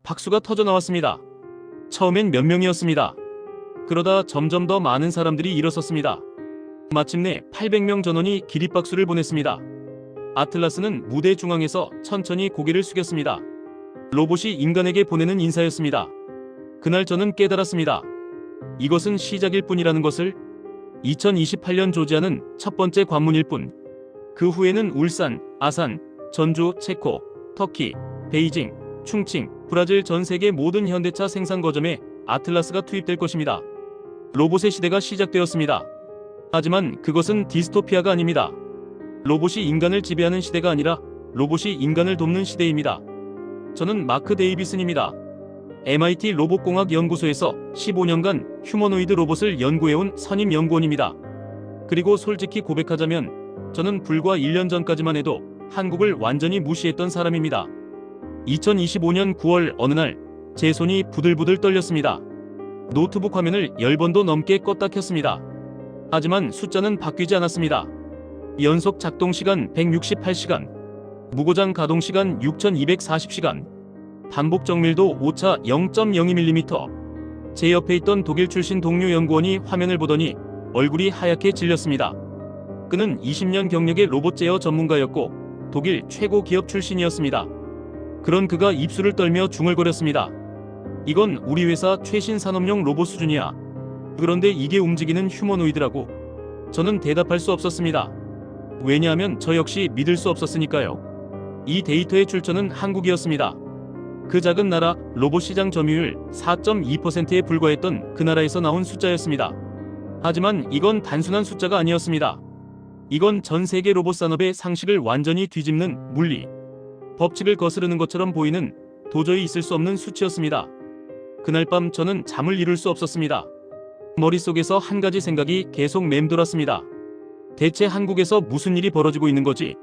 박수가 터져 나왔습니다. 처음엔 몇 명이었습니다. 그러다 점점 더 많은 사람들이 일어섰습니다. 마침내 800명 전원이 기립박수를 보냈습니다. 아틀라스는 무대 중앙에서 천천히 고개를 숙였습니다. 로봇이 인간에게 보내는 인사였습니다. 그날 저는 깨달았습니다. 이것은 시작일 뿐이라는 것을. 2028년 조지아는 첫 번째 관문일 뿐. 그 후에는 울산, 아산, 전주, 체코, 터키, 베이징, 충칭, 브라질 전 세계 모든 현대차 생산 거점에 아틀라스가 투입될 것입니다. 로봇의 시대가 시작되었습니다. 하지만 그것은 디스토피아가 아닙니다. 로봇이 인간을 지배하는 시대가 아니라 로봇이 인간을 돕는 시대입니다. 저는 마크 데이비슨입니다. MIT 로봇공학 연구소에서 15년간 휴머노이드 로봇을 연구해온 선임 연구원입니다. 그리고 솔직히 고백하자면 저는 불과 1년 전까지만 해도 한국을 완전히 무시했던 사람입니다. 2025년 9월 어느 날 제 손이 부들부들 떨렸습니다. 노트북 화면을 10번도 넘게 껐다 켰습니다. 하지만 숫자는 바뀌지 않았습니다. 연속 작동 시간 168시간, 무고장 가동 시간 6240시간, 반복 정밀도 오차 0.02mm. 제 옆에 있던 독일 출신 동료 연구원이 화면을 보더니 얼굴이 하얗게 질렸습니다. 그는 20년 경력의 로봇 제어 전문가였고 독일 최고 기업 출신이었습니다. 그런 그가 입술을 떨며 중얼거렸습니다. 이건 우리 회사 최신 산업용 로봇 수준이야. 그런데 이게 움직이는 휴머노이드라고. 저는 대답할 수 없었습니다. 왜냐하면 저 역시 믿을 수 없었으니까요. 이 데이터의 출처는 한국이었습니다. 그 작은 나라, 로봇 시장 점유율 4.2%에 불과했던 그 나라에서 나온 숫자였습니다. 하지만 이건 단순한 숫자가 아니었습니다. 이건 전 세계 로봇 산업의 상식을 완전히 뒤집는 물리, 법칙을 거스르는 것처럼 보이는 도저히 있을 수 없는 수치였습니다. 그날 밤 저는 잠을 이룰 수 없었습니다. 머릿속에서 한 가지 생각이 계속 맴돌았습니다. 대체 한국에서 무슨 일이 벌어지고 있는 거지?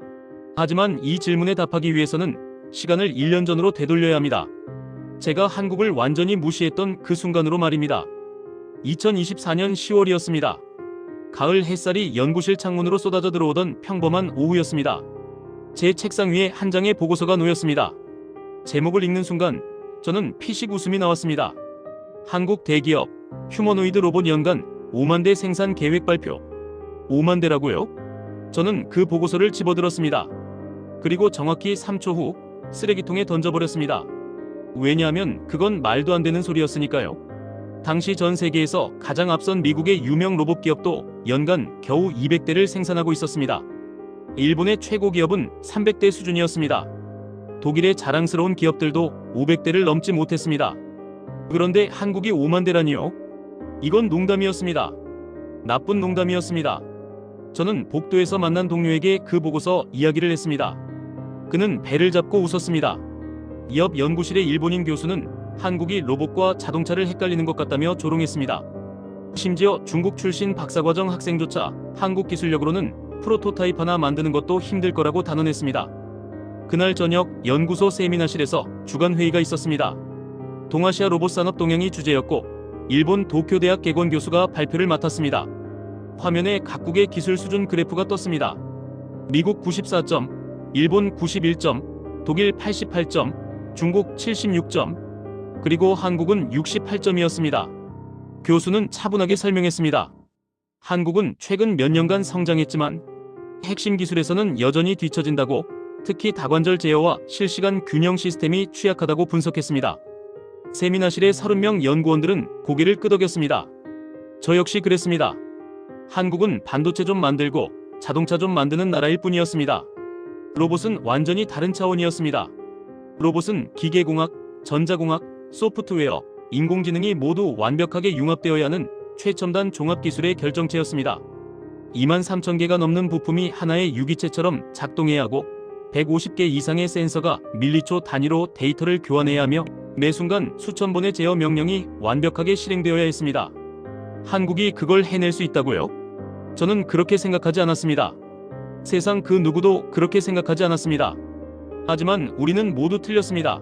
하지만 이 질문에 답하기 위해서는 시간을 1년 전으로 되돌려야 합니다. 제가 한국을 완전히 무시했던 그 순간으로 말입니다. 2024년 10월이었습니다. 가을 햇살이 연구실 창문으로 쏟아져 들어오던 평범한 오후였습니다. 제 책상 위에 한 장의 보고서가 놓였습니다. 제목을 읽는 순간 저는 피식 웃음이 나왔습니다. 한국 대기업 휴머노이드 로봇 연간 5만 대 생산 계획 발표. 5만 대라고요? 저는 그 보고서를 집어들었습니다. 그리고 정확히 3초 후 쓰레기통에 던져버렸습니다. 왜냐하면 그건 말도 안 되는 소리였으니까요. 당시 전 세계에서 가장 앞선 미국의 유명 로봇 기업도 연간 겨우 200대를 생산하고 있었습니다. 일본의 최고 기업은 300대 수준이었습니다. 독일의 자랑스러운 기업들도 500대를 넘지 못했습니다. 그런데 한국이 5만 대라니요? 이건 농담이었습니다. 나쁜 농담이었습니다. 저는 복도에서 만난 동료에게 그 보고서 이야기를 했습니다. 그는 배를 잡고 웃었습니다. 옆 연구실의 일본인 교수는 한국이 로봇과 자동차를 헷갈리는 것 같다며 조롱했습니다. 심지어 중국 출신 박사과정 학생조차 한국 기술력으로는 프로토타입 하나 만드는 것도 힘들 거라고 단언했습니다. 그날 저녁 연구소 세미나실에서 주간 회의가 있었습니다. 동아시아 로봇 산업 동향이 주제였고 일본 도쿄대학 개건 교수가 발표를 맡았습니다. 화면에 각국의 기술 수준 그래프가 떴습니다. 미국 94점, 일본 91점, 독일 88점, 중국 76점, 그리고 한국은 68점이었습니다. 교수는 차분하게 설명했습니다. 한국은 최근 몇 년간 성장했지만 핵심 기술에서는 여전히 뒤처진다고, 특히 다관절 제어와 실시간 균형 시스템이 취약하다고 분석했습니다. 세미나실의 30명 연구원들은 고개를 끄덕였습니다. 저 역시 그랬습니다. 한국은 반도체 좀 만들고 자동차 좀 만드는 나라일 뿐이었습니다. 로봇은 완전히 다른 차원이었습니다. 로봇은 기계공학, 전자공학, 소프트웨어, 인공지능이 모두 완벽하게 융합되어야 하는 최첨단 종합기술의 결정체였습니다. 23,000개가 넘는 부품이 하나의 유기체처럼 작동해야 하고 150개 이상의 센서가 밀리초 단위로 데이터를 교환해야 하며 매 순간 수천 번의 제어 명령이 완벽하게 실행되어야 했습니다. 한국이 그걸 해낼 수 있다고요? 저는 그렇게 생각하지 않았습니다. 세상 그 누구도 그렇게 생각하지 않았습니다. 하지만 우리는 모두 틀렸습니다.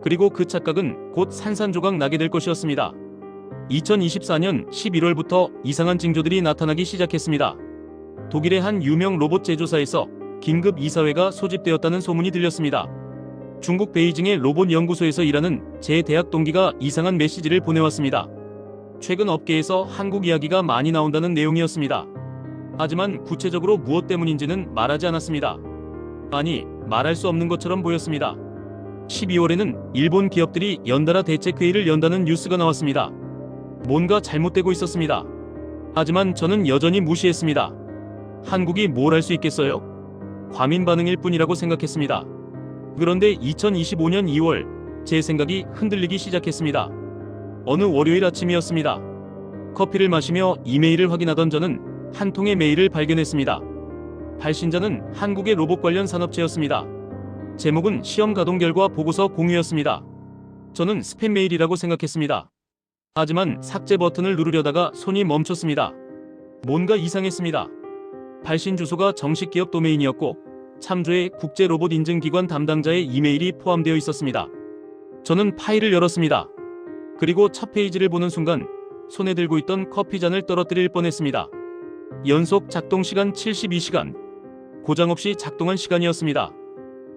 그리고 그 착각은 곧 산산조각 나게 될 것이었습니다. 2024년 11월부터 이상한 징조들이 나타나기 시작했습니다. 독일의 한 유명 로봇 제조사에서 긴급 이사회가 소집되었다는 소문이 들렸습니다. 중국 베이징의 로봇 연구소에서 일하는 제 대학 동기가 이상한 메시지를 보내왔습니다. 최근 업계에서 한국 이야기가 많이 나온다는 내용이었습니다. 하지만 구체적으로 무엇 때문인지는 말하지 않았습니다. 아니, 말할 수 없는 것처럼 보였습니다. 12월에는 일본 기업들이 연달아 대책회의를 연다는 뉴스가 나왔습니다. 뭔가 잘못되고 있었습니다. 하지만 저는 여전히 무시했습니다. 한국이 뭘 할 수 있겠어요? 과민 반응일 뿐이라고 생각했습니다. 그런데 2025년 2월 제 생각이 흔들리기 시작했습니다. 어느 월요일 아침이었습니다. 커피를 마시며 이메일을 확인하던 저는 한 통의 메일을 발견했습니다. 발신자는 한국의 로봇 관련 산업체였습니다. 제목은 시험 가동 결과 보고서 공유였습니다. 저는 스팸 메일이라고 생각했습니다. 하지만 삭제 버튼을 누르려다가 손이 멈췄습니다. 뭔가 이상했습니다. 발신 주소가 정식 기업 도메인이었고 참조의 국제 로봇 인증기관 담당자의 이메일이 포함되어 있었습니다. 저는 파일을 열었습니다. 그리고 첫 페이지를 보는 순간 손에 들고 있던 커피잔을 떨어뜨릴 뻔했습니다. 연속 작동 시간 72시간. 고장 없이 작동한 시간이었습니다.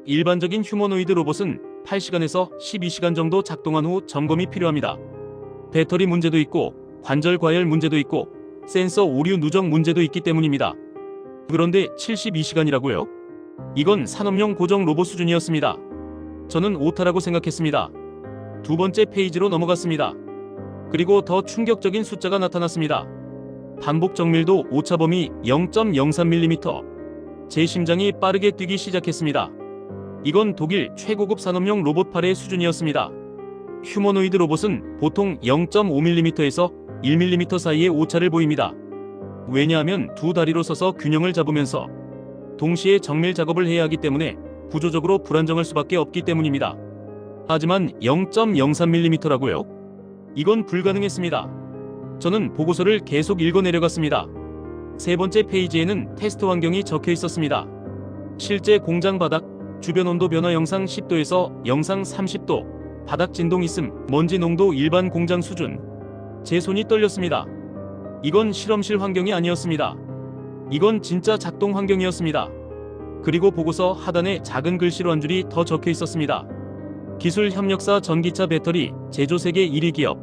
일반적인 휴머노이드 로봇은 8시간에서 12시간 정도 작동한 후 점검이 필요합니다. 배터리 문제도 있고 관절 과열 문제도 있고 센서 오류 누적 문제도 있기 때문입니다. 그런데 72시간이라고요? 이건 산업용 고정 로봇 수준이었습니다. 저는 오타라고 생각했습니다. 두 번째 페이지로 넘어갔습니다. 그리고 더 충격적인 숫자가 나타났습니다. 반복 정밀도 오차 범위 0.03mm. 제 심장이 빠르게 뛰기 시작했습니다. 이건 독일 최고급 산업용 로봇팔의 수준이었습니다. 휴머노이드 로봇은 보통 0.5mm에서 1mm 사이의 오차를 보입니다. 왜냐하면 두 다리로 서서 균형을 잡으면서 동시에 정밀 작업을 해야 하기 때문에 구조적으로 불안정할 수밖에 없기 때문입니다. 하지만 0.03mm라고요? 이건 불가능했습니다. 저는 보고서를 계속 읽어 내려갔습니다. 세 번째 페이지에는 테스트 환경이 적혀 있었습니다. 실제 공장 바닥, 주변 온도 변화 영상 10도에서 영상 30도, 바닥 진동 있음, 먼지 농도 일반 공장 수준. 제 손이 떨렸습니다. 이건 실험실 환경이 아니었습니다. 이건 진짜 작동 환경이었습니다. 그리고 보고서 하단에 작은 글씨로 한 줄이 더 적혀 있었습니다. 기술 협력사 전기차 배터리 제조 세계 1위 기업.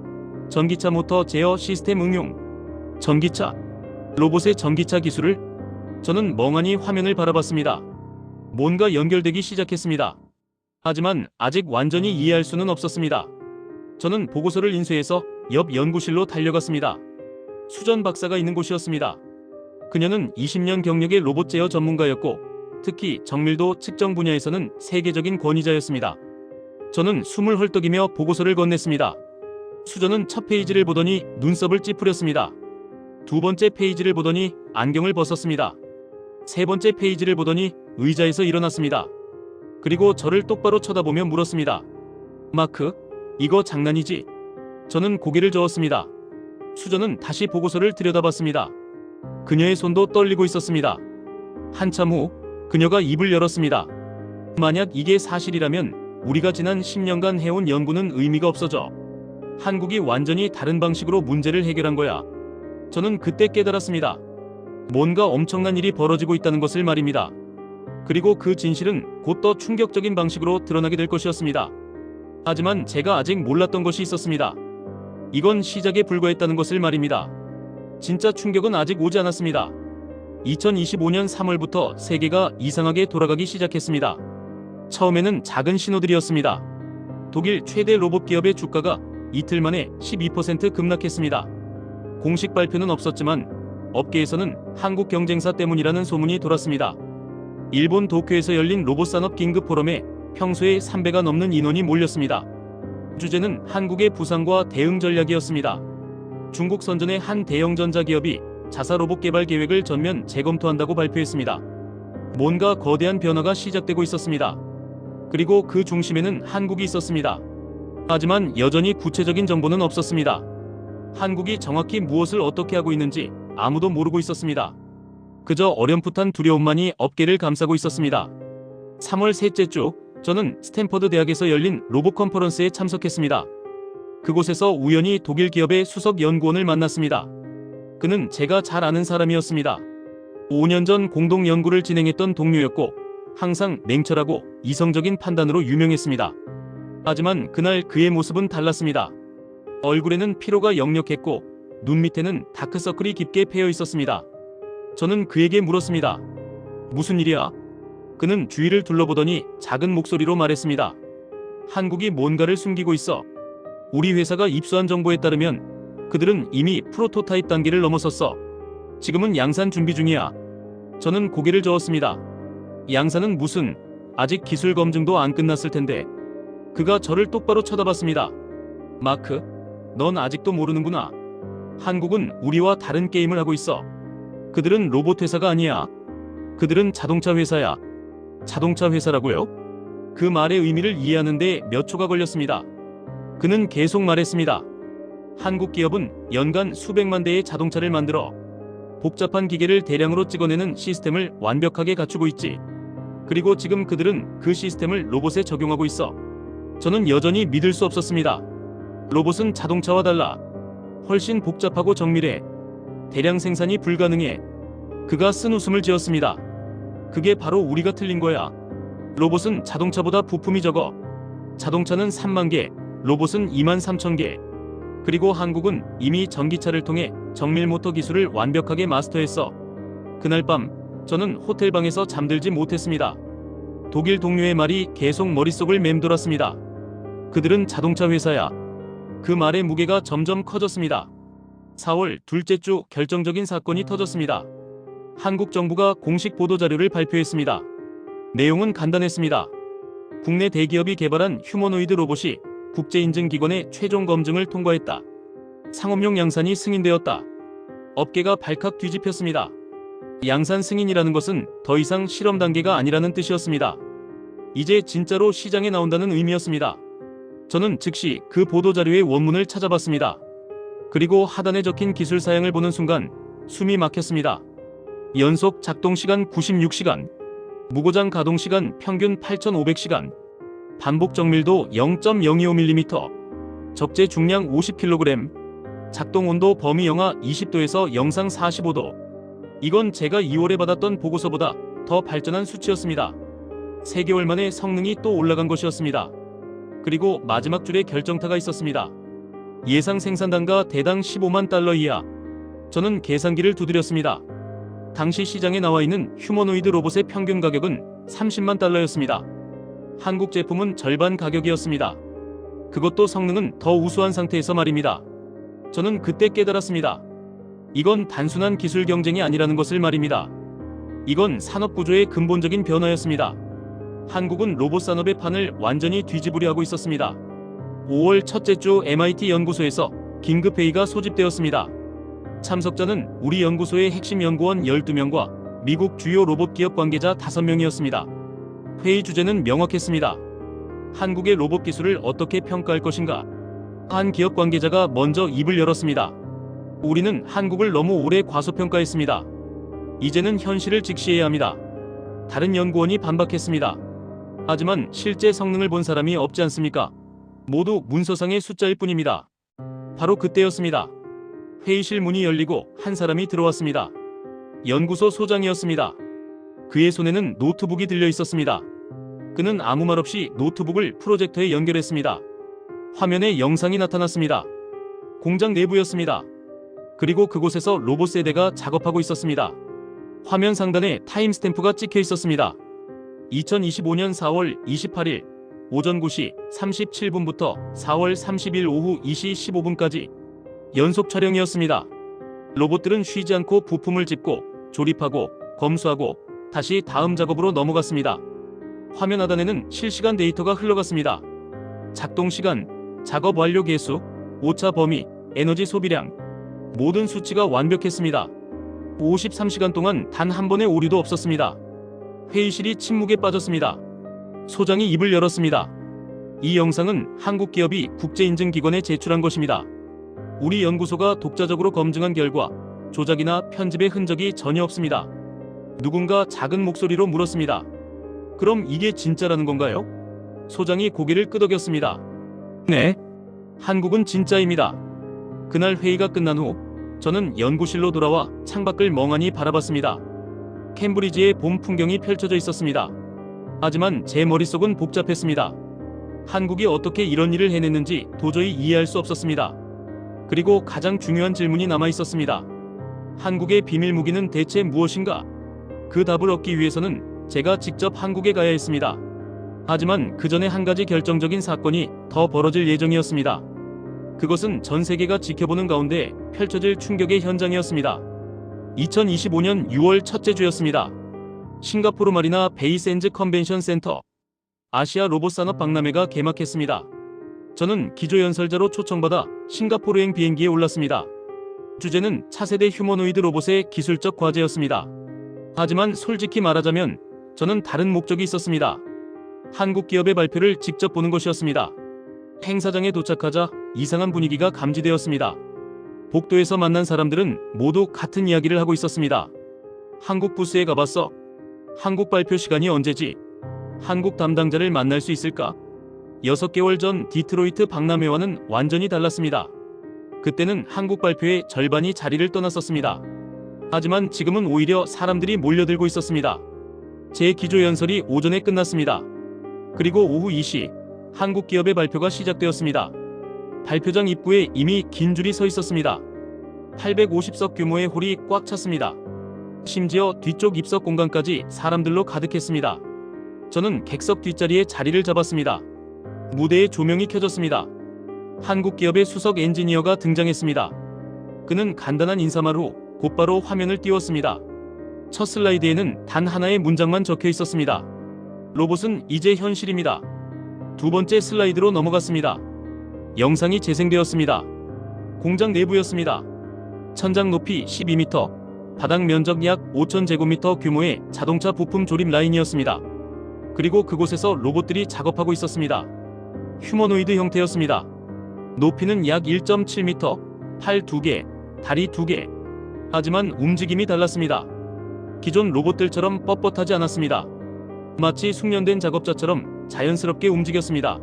전기차 모터 제어 시스템 응용. 전기차. 로봇의 전기차 기술을? 저는 멍하니 화면을 바라봤습니다. 뭔가 연결되기 시작했습니다. 하지만 아직 완전히 이해할 수는 없었습니다. 저는 보고서를 인쇄해서 옆 연구실로 달려갔습니다. 수전 박사가 있는 곳이었습니다. 그녀는 20년 경력의 로봇 제어 전문가였고 특히 정밀도 측정 분야에서는 세계적인 권위자였습니다. 저는 숨을 헐떡이며 보고서를 건넸습니다. 수전은 첫 페이지를 보더니 눈썹을 찌푸렸습니다. 두 번째 페이지를 보더니 안경을 벗었습니다. 세 번째 페이지를 보더니 의자에서 일어났습니다. 그리고 저를 똑바로 쳐다보며 물었습니다. 마크, 이거 장난이지? 저는 고개를 저었습니다. 수전은 다시 보고서를 들여다봤습니다. 그녀의 손도 떨리고 있었습니다. 한참 후 그녀가 입을 열었습니다. 만약 이게 사실이라면 우리가 지난 10년간 해온 연구는 의미가 없어져. 한국이 완전히 다른 방식으로 문제를 해결한 거야. 저는 그때 깨달았습니다. 뭔가 엄청난 일이 벌어지고 있다는 것을 말입니다. 그리고 그 진실은 곧 더 충격적인 방식으로 드러나게 될 것이었습니다. 하지만 제가 아직 몰랐던 것이 있었습니다. 이건 시작에 불과했다는 것을 말입니다. 진짜 충격은 아직 오지 않았습니다. 2025년 3월부터 세계가 이상하게 돌아가기 시작했습니다. 처음에는 작은 신호들이었습니다. 독일 최대 로봇 기업의 주가가 이틀 만에 12% 급락했습니다. 공식 발표는 없었지만 업계에서는 한국 경쟁사 때문이라는 소문이 돌았습니다. 일본 도쿄에서 열린 로봇 산업 긴급 포럼에 평소에 3배가 넘는 인원이 몰렸습니다. 주제는 한국의 부상과 대응 전략이었습니다. 중국 선전의 한 대형 전자기업이 자사 로봇 개발 계획을 전면 재검토한다고 발표했습니다. 뭔가 거대한 변화가 시작되고 있었습니다. 그리고 그 중심에는 한국이 있었습니다. 하지만 여전히 구체적인 정보는 없었습니다. 한국이 정확히 무엇을 어떻게 하고 있는지 아무도 모르고 있었습니다. 그저 어렴풋한 두려움만이 업계를 감싸고 있었습니다. 3월 셋째 주, 저는 스탠퍼드 대학에서 열린 로봇 컨퍼런스에 참석했습니다. 그곳에서 우연히 독일 기업의 수석 연구원을 만났습니다. 그는 제가 잘 아는 사람이었습니다. 5년 전 공동 연구를 진행했던 동료였고 항상 냉철하고 이성적인 판단으로 유명했습니다. 하지만 그날 그의 모습은 달랐습니다. 얼굴에는 피로가 역력했고 눈 밑에는 다크서클이 깊게 패여 있었습니다. 저는 그에게 물었습니다. 무슨 일이야? 그는 주위를 둘러보더니 작은 목소리로 말했습니다. 한국이 뭔가를 숨기고 있어. 우리 회사가 입수한 정보에 따르면 그들은 이미 프로토타입 단계를 넘어섰어. 지금은 양산 준비 중이야. 저는 고개를 저었습니다. 양산은 무슨, 아직 기술 검증도 안 끝났을 텐데. 그가 저를 똑바로 쳐다봤습니다. 마크, 넌 아직도 모르는구나. 한국은 우리와 다른 게임을 하고 있어. 그들은 로봇 회사가 아니야. 그들은 자동차 회사야. 자동차 회사라고요? 그 말의 의미를 이해하는데 몇 초가 걸렸습니다. 그는 계속 말했습니다. 한국 기업은 연간 수백만 대의 자동차를 만들어 복잡한 기계를 대량으로 찍어내는 시스템을 완벽하게 갖추고 있지. 그리고 지금 그들은 그 시스템을 로봇에 적용하고 있어. 저는 여전히 믿을 수 없었습니다. 로봇은 자동차와 달라. 훨씬 복잡하고 정밀해. 대량 생산이 불가능해. 그가 쓴 웃음을 지었습니다. 그게 바로 우리가 틀린 거야. 로봇은 자동차보다 부품이 적어. 자동차는 3만 개, 로봇은 2만 3천 개. 그리고 한국은 이미 전기차를 통해 정밀 모터 기술을 완벽하게 마스터했어. 그날 밤 저는 호텔방에서 잠들지 못했습니다. 독일 동료의 말이 계속 머릿속을 맴돌았습니다. 그들은 자동차 회사야. 그 말의 무게가 점점 커졌습니다. 4월 둘째 주 결정적인 사건이 터졌습니다. 한국 정부가 공식 보도자료를 발표했습니다. 내용은 간단했습니다. 국내 대기업이 개발한 휴머노이드 로봇이 국제인증기관의 최종 검증을 통과했다. 상업용 양산이 승인되었다. 업계가 발칵 뒤집혔습니다. 양산 승인이라는 것은 더 이상 실험 단계가 아니라는 뜻이었습니다. 이제 진짜로 시장에 나온다는 의미였습니다. 저는 즉시 그 보도자료의 원문을 찾아봤습니다. 그리고 하단에 적힌 기술 사양을 보는 순간 숨이 막혔습니다. 연속 작동시간 96시간, 무고장 가동시간 평균 8,500시간, 반복 정밀도 0.025mm, 적재 중량 50kg, 작동 온도 범위 영하 20도에서 영상 45도. 이건 제가 2월에 받았던 보고서보다 더 발전한 수치였습니다. 3개월 만에 성능이 또 올라간 것이었습니다. 그리고 마지막 줄에 결정타가 있었습니다. 예상 생산 단가 대당 15만 달러 이하. 저는 계산기를 두드렸습니다. 당시 시장에 나와 있는 휴머노이드 로봇의 평균 가격은 30만 달러였습니다. 한국 제품은 절반 가격이었습니다. 그것도 성능은 더 우수한 상태에서 말입니다. 저는 그때 깨달았습니다. 이건 단순한 기술 경쟁이 아니라는 것을 말입니다. 이건 산업 구조의 근본적인 변화였습니다. 한국은 로봇 산업의 판을 완전히 뒤집으려 하고 있었습니다. 5월 첫째 주 MIT 연구소에서 긴급회의가 소집되었습니다. 참석자는 우리 연구소의 핵심 연구원 12명과 미국 주요 로봇 기업 관계자 5명이었습니다. 회의 주제는 명확했습니다. 한국의 로봇 기술을 어떻게 평가할 것인가? 한 기업 관계자가 먼저 입을 열었습니다. 우리는 한국을 너무 오래 과소평가했습니다. 이제는 현실을 직시해야 합니다. 다른 연구원이 반박했습니다. 하지만 실제 성능을 본 사람이 없지 않습니까? 모두 문서상의 숫자일 뿐입니다. 바로 그때였습니다. 회의실 문이 열리고 한 사람이 들어왔습니다. 연구소 소장이었습니다. 그의 손에는 노트북이 들려 있었습니다. 그는 아무 말 없이 노트북을 프로젝터에 연결했습니다. 화면에 영상이 나타났습니다. 공장 내부였습니다. 그리고 그곳에서 로봇 세대가 작업하고 있었습니다. 화면 상단에 타임스탬프가 찍혀 있었습니다. 2025년 4월 28일 오전 9시 37분부터 4월 30일 오후 2시 15분까지 연속 촬영이었습니다. 로봇들은 쉬지 않고 부품을 짚고 조립하고 검수하고 다시 다음 작업으로 넘어갔습니다. 화면 하단에는 실시간 데이터가 흘러갔습니다. 작동 시간, 작업 완료 개수, 오차 범위, 에너지 소비량, 모든 수치가 완벽했습니다. 53시간 동안 단 한 번의 오류도 없었습니다. 회의실이 침묵에 빠졌습니다. 소장이 입을 열었습니다. 이 영상은 한국 기업이 국제인증기관에 제출한 것입니다. 우리 연구소가 독자적으로 검증한 결과 조작이나 편집의 흔적이 전혀 없습니다. 누군가 작은 목소리로 물었습니다. 그럼 이게 진짜라는 건가요? 소장이 고개를 끄덕였습니다. 네, 한국은 진짜입니다. 그날 회의가 끝난 후 저는 연구실로 돌아와 창밖을 멍하니 바라봤습니다. 캠브리지의 봄 풍경이 펼쳐져 있었습니다. 하지만 제 머릿속은 복잡했습니다. 한국이 어떻게 이런 일을 해냈는지 도저히 이해할 수 없었습니다. 그리고 가장 중요한 질문이 남아 있었습니다. 한국의 비밀 무기는 대체 무엇인가? 그 답을 얻기 위해서는 제가 직접 한국에 가야 했습니다. 하지만 그 전에 한 가지 결정적인 사건이 더 벌어질 예정이었습니다. 그것은 전 세계가 지켜보는 가운데 펼쳐질 충격의 현장이었습니다. 2025년 6월 첫째 주였습니다. 싱가포르 마리나 베이 샌즈 컨벤션 센터 아시아 로봇 산업 박람회가 개막했습니다. 저는 기조연설자로 초청받아 싱가포르행 비행기에 올랐습니다. 주제는 차세대 휴머노이드 로봇의 기술적 과제였습니다. 하지만 솔직히 말하자면 저는 다른 목적이 있었습니다. 한국 기업의 발표를 직접 보는 것이었습니다. 행사장에 도착하자 이상한 분위기가 감지되었습니다. 복도에서 만난 사람들은 모두 같은 이야기를 하고 있었습니다. 한국 부스에 가봤어? 한국 발표 시간이 언제지? 한국 담당자를 만날 수 있을까? 6개월 전 디트로이트 박람회와는 완전히 달랐습니다. 그때는 한국 발표의 절반이 자리를 떠났었습니다. 하지만 지금은 오히려 사람들이 몰려들고 있었습니다. 제 기조연설이 오전에 끝났습니다. 그리고 오후 2시 한국 기업의 발표가 시작되었습니다. 발표장 입구에 이미 긴 줄이 서 있었습니다. 850석 규모의 홀이 꽉 찼습니다. 심지어 뒤쪽 입석 공간까지 사람들로 가득했습니다. 저는 객석 뒷자리에 자리를 잡았습니다. 무대에 조명이 켜졌습니다. 한국 기업의 수석 엔지니어가 등장했습니다. 그는 간단한 인사말 후 곧바로 화면을 띄웠습니다. 첫 슬라이드에는 단 하나의 문장만 적혀 있었습니다. 로봇은 이제 현실입니다. 두 번째 슬라이드로 넘어갔습니다. 영상이 재생되었습니다. 공장 내부였습니다. 천장 높이 12m, 바닥 면적 약 5,000제곱미터 규모의 자동차 부품 조립 라인이었습니다. 그리고 그곳에서 로봇들이 작업하고 있었습니다. 휴머노이드 형태였습니다. 높이는 약 1.7m, 팔 2개, 다리 2개. 하지만 움직임이 달랐습니다. 기존 로봇들처럼 뻣뻣하지 않았습니다. 마치 숙련된 작업자처럼 자연스럽게 움직였습니다.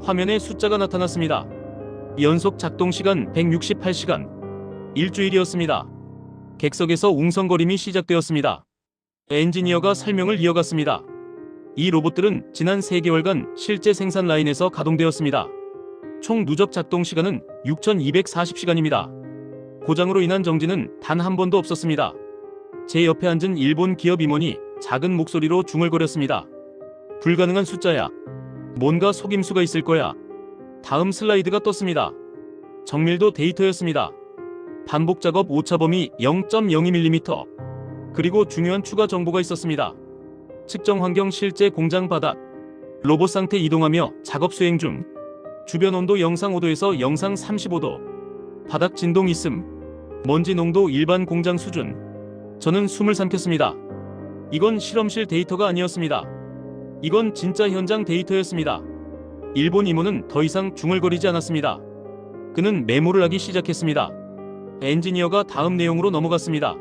화면에 숫자가 나타났습니다. 연속 작동 시간 168시간. 일주일이었습니다. 객석에서 웅성거림이 시작되었습니다. 엔지니어가 설명을 이어갔습니다. 이 로봇들은 지난 3개월간 실제 생산 라인에서 가동되었습니다. 총 누적 작동 시간은 6,240시간입니다. 고장으로 인한 정지는 단 한 번도 없었습니다. 제 옆에 앉은 일본 기업 임원이 작은 목소리로 중얼거렸습니다. 불가능한 숫자야. 뭔가 속임수가 있을 거야. 다음 슬라이드가 떴습니다. 정밀도 데이터였습니다. 반복 작업 오차 범위 0.02mm. 그리고 중요한 추가 정보가 있었습니다. 측정 환경 실제 공장 바닥. 로봇 상태 이동하며 작업 수행 중. 주변 온도 영상 5도에서 영상 35도. 바닥 진동 있음. 먼지 농도 일반 공장 수준. 저는 숨을 삼켰습니다. 이건 실험실 데이터가 아니었습니다. 이건 진짜 현장 데이터였습니다. 일본 임원은 더 이상 중얼거리지 않았습니다. 그는 메모를 하기 시작했습니다. 엔지니어가 다음 내용으로 넘어갔습니다.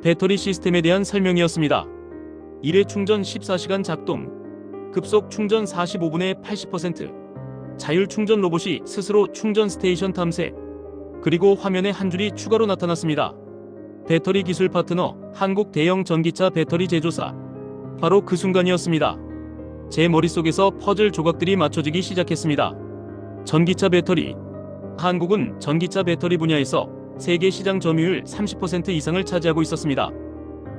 배터리 시스템에 대한 설명이었습니다. 1회 충전 14시간 작동. 급속 충전 45분에 80%. 자율 충전 로봇이 스스로 충전 스테이션 탐색. 그리고 화면에 한 줄이 추가로 나타났습니다. 배터리 기술 파트너 한국 대형 전기차 배터리 제조사. 바로 그 순간이었습니다. 제 머릿속에서 퍼즐 조각들이 맞춰지기 시작했습니다. 전기차 배터리. 한국은 전기차 배터리 분야에서 세계 시장 점유율 30% 이상을 차지하고 있었습니다.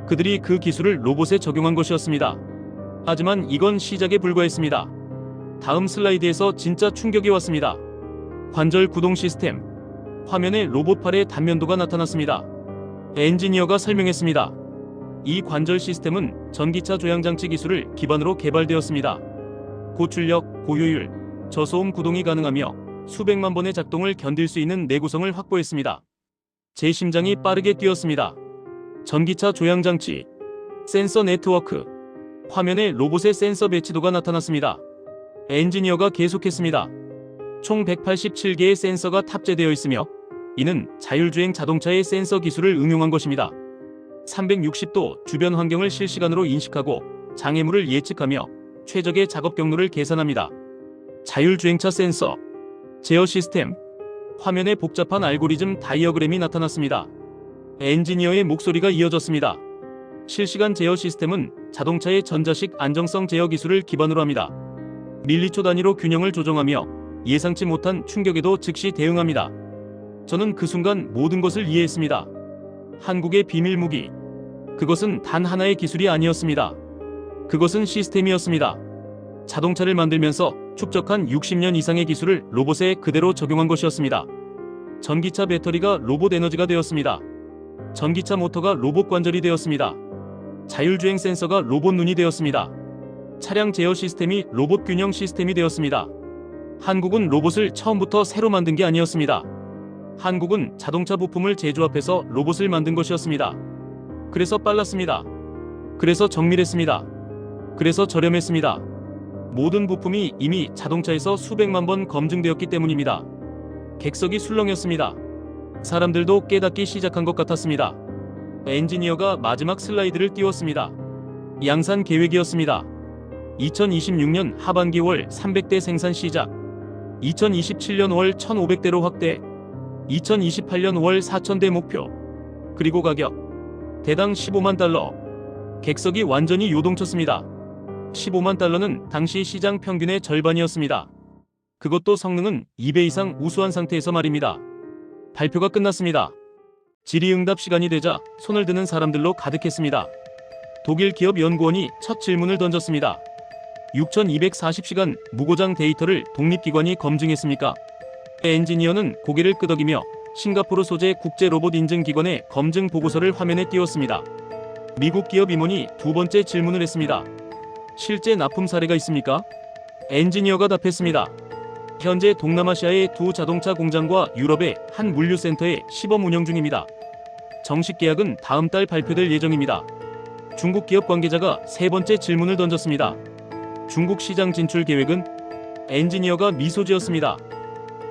그들이 그 기술을 로봇에 적용한 것이었습니다. 하지만 이건 시작에 불과했습니다. 다음 슬라이드에서 진짜 충격이 왔습니다. 관절 구동 시스템. 화면에 로봇 팔의 단면도가 나타났습니다. 엔지니어가 설명했습니다. 이 관절 시스템은 전기차 조향장치 기술을 기반으로 개발되었습니다. 고출력, 고효율, 저소음 구동이 가능하며 수백만 번의 작동을 견딜 수 있는 내구성을 확보했습니다. 제 심장이 빠르게 뛰었습니다. 전기차 조향장치, 센서 네트워크. 화면에 로봇의 센서 배치도가 나타났습니다. 엔지니어가 계속했습니다. 총 187개의 센서가 탑재되어 있으며 이는 자율주행 자동차의 센서 기술을 응용한 것입니다. 360도 주변 환경을 실시간으로 인식하고 장애물을 예측하며 최적의 작업 경로를 계산합니다. 자율주행차 센서, 제어 시스템. 화면에 복잡한 알고리즘 다이어그램이 나타났습니다. 엔지니어의 목소리가 이어졌습니다. 실시간 제어 시스템은 자동차의 전자식 안정성 제어 기술을 기반으로 합니다. 밀리초 단위로 균형을 조정하며 예상치 못한 충격에도 즉시 대응합니다. 저는 그 순간 모든 것을 이해했습니다. 한국의 비밀 무기. 그것은 단 하나의 기술이 아니었습니다. 그것은 시스템이었습니다. 자동차를 만들면서 축적한 60년 이상의 기술을 로봇에 그대로 적용한 것이었습니다. 전기차 배터리가 로봇 에너지가 되었습니다. 전기차 모터가 로봇 관절이 되었습니다. 자율주행 센서가 로봇 눈이 되었습니다. 차량 제어 시스템이 로봇 균형 시스템이 되었습니다. 한국은 로봇을 처음부터 새로 만든 게 아니었습니다. 한국은 자동차 부품을 재조합해서 로봇을 만든 것이었습니다. 그래서 빨랐습니다. 그래서 정밀했습니다. 그래서 저렴했습니다. 모든 부품이 이미 자동차에서 수백만 번 검증되었기 때문입니다. 객석이 술렁였습니다. 사람들도 깨닫기 시작한 것 같았습니다. 엔지니어가 마지막 슬라이드를 띄웠습니다. 양산 계획이었습니다. 2026년 하반기 월 300대 생산 시작, 2027년 월 1500대로 확대, 2028년 월 4000대 목표, 그리고 가격 대당 15만 달러. 객석이 완전히 요동쳤습니다. 15만 달러는 당시 시장 평균의 절반이었습니다. 그것도 성능은 2배 이상 우수한 상태에서 말입니다. 발표가 끝났습니다. 질의응답 시간이 되자 손을 드는 사람들로 가득했습니다. 독일 기업 연구원이 첫 질문을 던졌습니다. 6240시간 무고장 데이터를 독립기관이 검증했습니까? 엔지니어는 고개를 끄덕이며 싱가포르 소재 국제 로봇 인증기관의 검증 보고서를 화면에 띄웠습니다. 미국 기업 임원이 두 번째 질문을 했습니다. 실제 납품 사례가 있습니까? 엔지니어가 답했습니다. 현재 동남아시아의 두 자동차 공장과 유럽의 한 물류센터에 시범 운영 중입니다. 정식 계약은 다음 달 발표될 예정입니다. 중국 기업 관계자가 세 번째 질문을 던졌습니다. 중국 시장 진출 계획은? 엔지니어가 미소 지었습니다.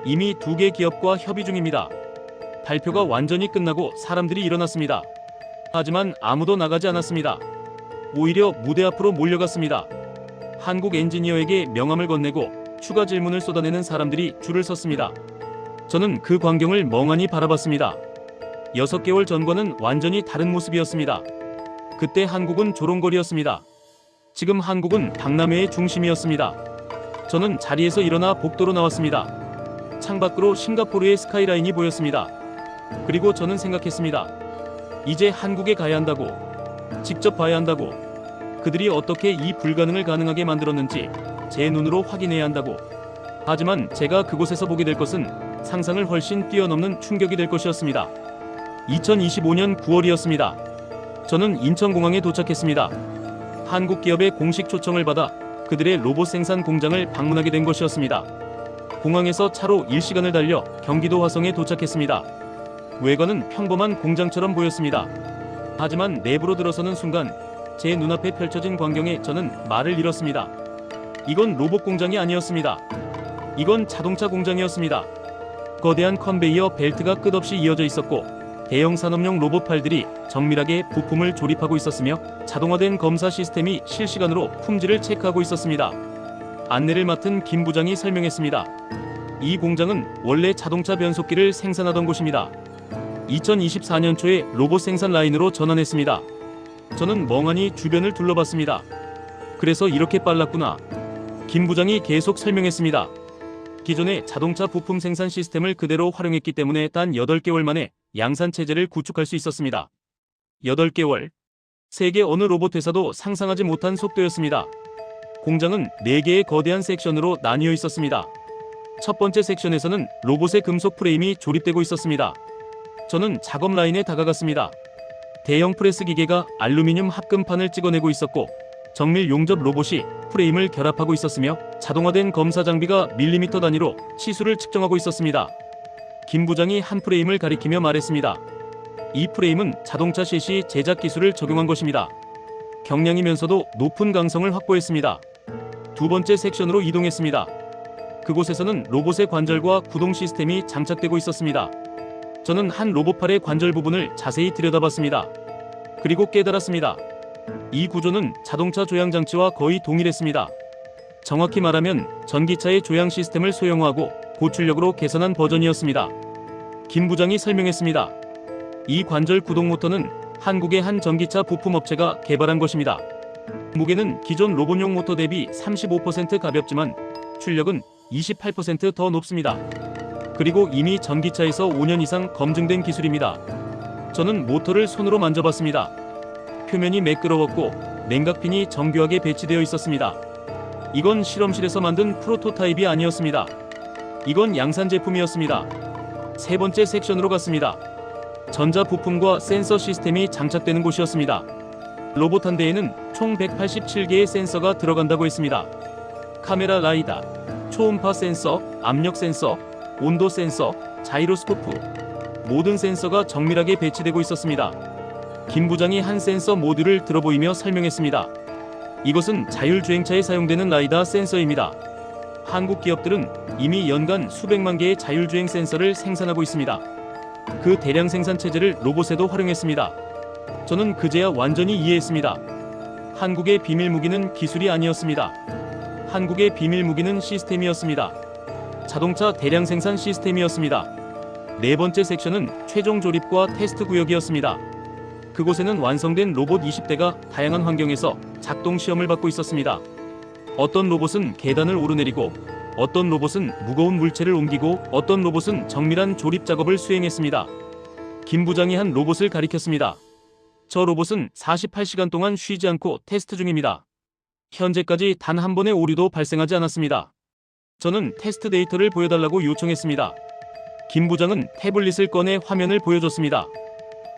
이미 2개 기업과 협의 중입니다. 발표가 완전히 끝나고 사람들이 일어났습니다. 하지만 아무도 나가지 않았습니다. 오히려 무대 앞으로 몰려갔습니다. 한국 엔지니어에게 명함을 건네고 추가 질문을 쏟아내는 사람들이 줄을 섰습니다. 저는 그 광경을 멍하니 바라봤습니다. 6개월 전과는 완전히 다른 모습이었습니다. 그때 한국은 조롱거리였습니다. 지금 한국은 박람회의 중심이었습니다. 저는 자리에서 일어나 복도로 나왔습니다. 창밖으로 싱가포르의 스카이라인이 보였습니다. 그리고 저는 생각했습니다. 이제 한국에 가야 한다고. 직접 봐야 한다고. 그들이 어떻게 이 불가능을 가능하게 만들었는지 제 눈으로 확인해야 한다고. 하지만 제가 그곳에서 보게 될 것은 상상을 훨씬 뛰어넘는 충격이 될 것이었습니다. 2025년 9월이었습니다. 저는 인천공항에 도착했습니다. 한국 기업의 공식 초청을 받아 그들의 로봇 생산 공장을 방문하게 된 것이었습니다. 공항에서 차로 1시간을 달려 경기도 화성에 도착했습니다. 외관은 평범한 공장처럼 보였습니다. 하지만 내부로 들어서는 순간 제 눈앞에 펼쳐진 광경에 저는 말을 잃었습니다. 이건 로봇 공장이 아니었습니다. 이건 자동차 공장이었습니다. 거대한 컨베이어 벨트가 끝없이 이어져 있었고 대형 산업용 로봇팔들이 정밀하게 부품을 조립하고 있었으며 자동화된 검사 시스템이 실시간으로 품질을 체크하고 있었습니다. 안내를 맡은 김 부장이 설명했습니다. 이 공장은 원래 자동차 변속기를 생산하던 곳입니다. 2024년 초에 로봇 생산 라인으로 전환했습니다. 저는 멍하니 주변을 둘러봤습니다. 그래서 이렇게 빨랐구나. 김 부장이 계속 설명했습니다. 기존의 자동차 부품 생산 시스템을 그대로 활용했기 때문에 단 8개월 만에 양산 체제를 구축할 수 있었습니다. 8개월. 세계 어느 로봇 회사도 상상하지 못한 속도였습니다. 공장은 4개의 거대한 섹션으로 나뉘어 있었습니다. 첫 번째 섹션에서는 로봇의 금속 프레임이 조립되고 있었습니다. 저는 작업 라인에 다가갔습니다. 대형 프레스 기계가 알루미늄 합금판을 찍어내고 있었고 정밀 용접 로봇이 프레임을 결합하고 있었으며 자동화된 검사 장비가 밀리미터 단위로 치수를 측정하고 있었습니다. 김 부장이 한 프레임을 가리키며 말했습니다. 이 프레임은 자동차 셰시 제작 기술을 적용한 것입니다. 경량이면서도 높은 강성을 확보했습니다. 두 번째 섹션으로 이동했습니다. 그곳에서는 로봇의 관절과 구동 시스템이 장착되고 있었습니다. 저는 한 로봇팔의 관절 부분을 자세히 들여다봤습니다. 그리고 깨달았습니다. 이 구조는 자동차 조향 장치와 거의 동일했습니다. 정확히 말하면 전기차의 조향 시스템을 소형화하고 고출력으로 개선한 버전이었습니다. 김 부장이 설명했습니다. 이 관절 구동 모터는 한국의 한 전기차 부품업체가 개발한 것입니다. 무게는 기존 로봇용 모터 대비 35% 가볍지만 출력은 28% 더 높습니다. 그리고 이미 전기차에서 5년 이상 검증된 기술입니다. 저는 모터를 손으로 만져봤습니다. 표면이 매끄러웠고 냉각핀이 정교하게 배치되어 있었습니다. 이건 실험실에서 만든 프로토타입이 아니었습니다. 이건 양산 제품이었습니다. 세 번째 섹션으로 갔습니다. 전자 부품과 센서 시스템이 장착되는 곳이었습니다. 로봇 한 대에는 총 187개의 센서가 들어간다고 했습니다. 카메라 라이다, 초음파 센서, 압력 센서, 온도 센서, 자이로스코프, 모든 센서가 정밀하게 배치되고 있었습니다. 김 부장이 한 센서 모듈을 들어보이며 설명했습니다. 이것은 자율주행차에 사용되는 라이다 센서입니다. 한국 기업들은 이미 연간 수백만 개의 자율주행 센서를 생산하고 있습니다. 그 대량 생산 체제를 로봇에도 활용했습니다. 저는 그제야 완전히 이해했습니다. 한국의 비밀 무기는 기술이 아니었습니다. 한국의 비밀 무기는 시스템이었습니다. 자동차 대량 생산 시스템이었습니다. 네 번째 섹션은 최종 조립과 테스트 구역이었습니다. 그곳에는 완성된 로봇 20대가 다양한 환경에서 작동 시험을 받고 있었습니다. 어떤 로봇은 계단을 오르내리고, 어떤 로봇은 무거운 물체를 옮기고, 어떤 로봇은 정밀한 조립 작업을 수행했습니다. 김 부장이 한 로봇을 가리켰습니다. 저 로봇은 48시간 동안 쉬지 않고 테스트 중입니다. 현재까지 단 한 번의 오류도 발생하지 않았습니다. 저는 테스트 데이터를 보여달라고 요청했습니다. 김 부장은 태블릿을 꺼내 화면을 보여줬습니다.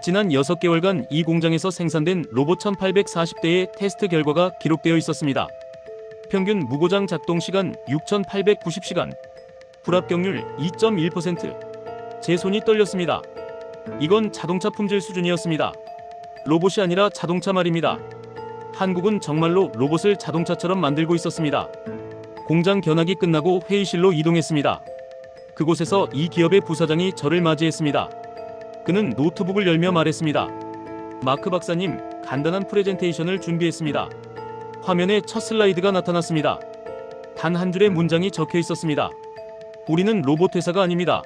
지난 6개월간 이 공장에서 생산된 로봇 1840대의 테스트 결과가 기록되어 있었습니다. 평균 무고장 작동 시간 6890시간, 불합격률 2.1%. 제 손이 떨렸습니다. 이건 자동차 품질 수준이었습니다. 로봇이 아니라 자동차 말입니다. 한국은 정말로 로봇을 자동차처럼 만들고 있었습니다. 공장 견학이 끝나고 회의실로 이동했습니다. 그곳에서 이 기업의 부사장이 저를 맞이했습니다. 그는 노트북을 열며 말했습니다. 마크 박사님, 간단한 프레젠테이션을 준비했습니다. 화면에 첫 슬라이드가 나타났습니다. 단 한 줄의 문장이 적혀 있었습니다. 우리는 로봇 회사가 아닙니다.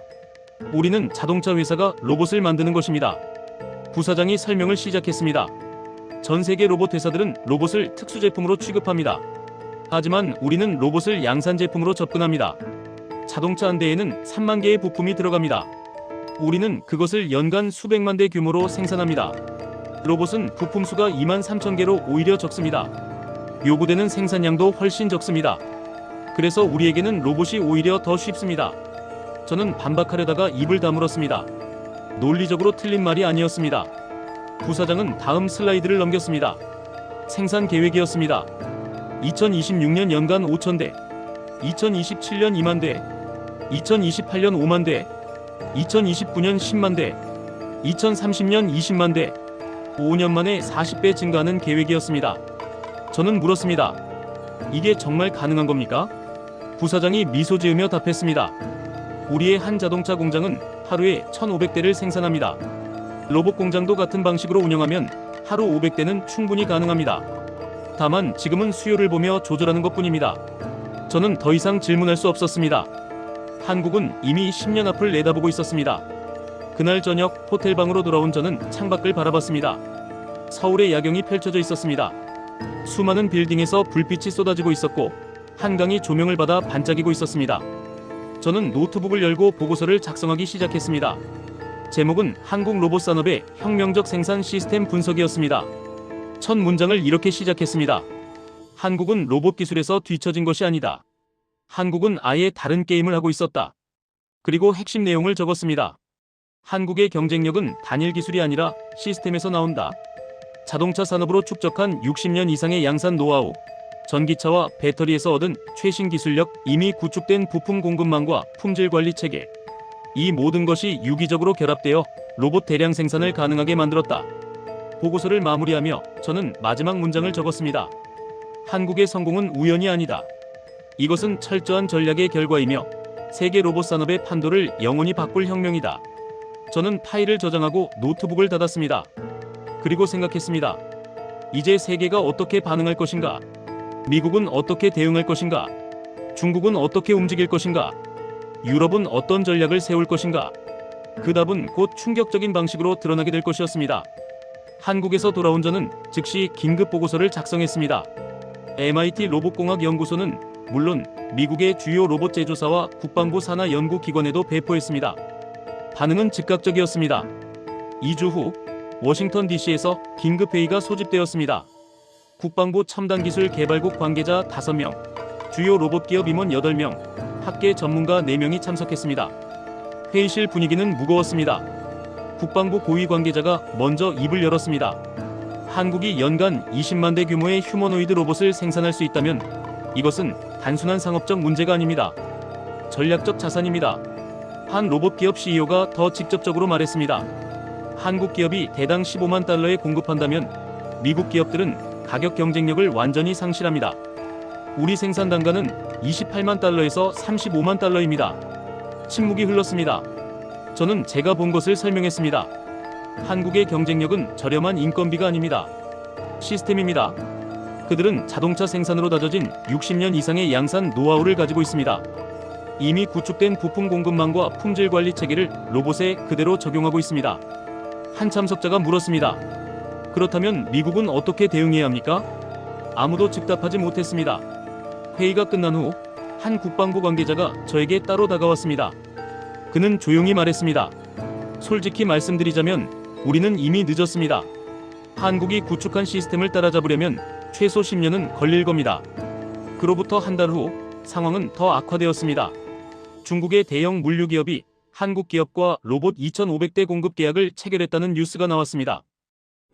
우리는 자동차 회사가 로봇을 만드는 것입니다. 부사장이 설명을 시작했습니다. 전 세계 로봇 회사들은 로봇을 특수 제품으로 취급합니다. 하지만 우리는 로봇을 양산 제품으로 접근합니다. 자동차 한 대에는 3만 개의 부품이 들어갑니다. 우리는 그것을 연간 수백만 대 규모로 생산합니다. 로봇은 부품 수가 2만 3천 개로 오히려 적습니다. 요구되는 생산량도 훨씬 적습니다. 그래서 우리에게는 로봇이 오히려 더 쉽습니다. 저는 반박하려다가 입을 다물었습니다. 논리적으로 틀린 말이 아니었습니다. 부사장은 다음 슬라이드를 넘겼습니다. 생산 계획이었습니다. 2026년 연간 5천 대, 2027년 2만 대, 2028년 5만 대, 2029년 10만 대, 2030년 20만 대, 5년 만에 40배 증가하는 계획이었습니다. 저는 물었습니다. 이게 정말 가능한 겁니까? 부사장이 미소 지으며 답했습니다. 우리의 한 자동차 공장은 하루에 1,500대를 생산합니다. 로봇 공장도 같은 방식으로 운영하면 하루 500대는 충분히 가능합니다. 다만 지금은 수요를 보며 조절하는 것뿐입니다. 저는 더 이상 질문할 수 없었습니다. 한국은 이미 10년 앞을 내다보고 있었습니다. 그날 저녁 호텔방으로 돌아온 저는 창밖을 바라봤습니다. 서울의 야경이 펼쳐져 있었습니다. 수많은 빌딩에서 불빛이 쏟아지고 있었고 한강이 조명을 받아 반짝이고 있었습니다. 저는 노트북을 열고 보고서를 작성하기 시작했습니다. 제목은 한국 로봇 산업의 혁명적 생산 시스템 분석이었습니다. 첫 문장을 이렇게 시작했습니다. 한국은 로봇 기술에서 뒤처진 것이 아니다. 한국은 아예 다른 게임을 하고 있었다. 그리고 핵심 내용을 적었습니다. 한국의 경쟁력은 단일 기술이 아니라 시스템에서 나온다. 자동차 산업으로 축적한 60년 이상의 양산 노하우, 전기차와 배터리에서 얻은 최신 기술력, 이미 구축된 부품 공급망과 품질 관리 체계, 이 모든 것이 유기적으로 결합되어 로봇 대량 생산을 가능하게 만들었다. 보고서를 마무리하며 저는 마지막 문장을 적었습니다. 한국의 성공은 우연이 아니다. 이것은 철저한 전략의 결과이며 세계 로봇 산업의 판도를 영원히 바꿀 혁명이다. 저는 파일을 저장하고 노트북을 닫았습니다. 그리고 생각했습니다. 이제 세계가 어떻게 반응할 것인가? 미국은 어떻게 대응할 것인가? 중국은 어떻게 움직일 것인가? 유럽은 어떤 전략을 세울 것인가? 그 답은 곧 충격적인 방식으로 드러나게 될 것이었습니다. 한국에서 돌아온 저는 즉시 긴급 보고서를 작성했습니다. MIT 로봇공학연구소는 물론 미국의 주요 로봇 제조사와 국방부 산하 연구기관에도 배포했습니다. 반응은 즉각적이었습니다. 2주 후 워싱턴 DC에서 긴급회의가 소집되었습니다. 국방부 첨단기술개발국 관계자 5명, 주요 로봇기업 임원 8명, 학계 전문가 4명이 참석했습니다. 회의실 분위기는 무거웠습니다. 국방부 고위 관계자가 먼저 입을 열었습니다. 한국이 연간 20만 대 규모의 휴머노이드 로봇을 생산할 수 있다면 이것은 단순한 상업적 문제가 아닙니다. 전략적 자산입니다. 한 로봇 기업 CEO가 더 직접적으로 말했습니다. 한국 기업이 대당 15만 달러에 공급한다면 미국 기업들은 가격 경쟁력을 완전히 상실합니다. 우리 생산 단가는 28만 달러에서 35만 달러입니다. 침묵이 흘렀습니다. 저는 제가 본 것을 설명했습니다. 한국의 경쟁력은 저렴한 인건비가 아닙니다. 시스템입니다. 그들은 자동차 생산으로 다져진 60년 이상의 양산 노하우를 가지고 있습니다. 이미 구축된 부품 공급망과 품질 관리 체계를 로봇에 그대로 적용하고 있습니다. 한 참석자가 물었습니다. 그렇다면 미국은 어떻게 대응해야 합니까? 아무도 즉답하지 못했습니다. 회의가 끝난 후 한 국방부 관계자가 저에게 따로 다가왔습니다. 그는 조용히 말했습니다. 솔직히 말씀드리자면 우리는 이미 늦었습니다. 한국이 구축한 시스템을 따라잡으려면 최소 10년은 걸릴 겁니다. 그로부터 한 달 후 상황은 더 악화되었습니다. 중국의 대형 물류기업이 한국 기업과 로봇 2,500대 공급 계약을 체결했다는 뉴스가 나왔습니다.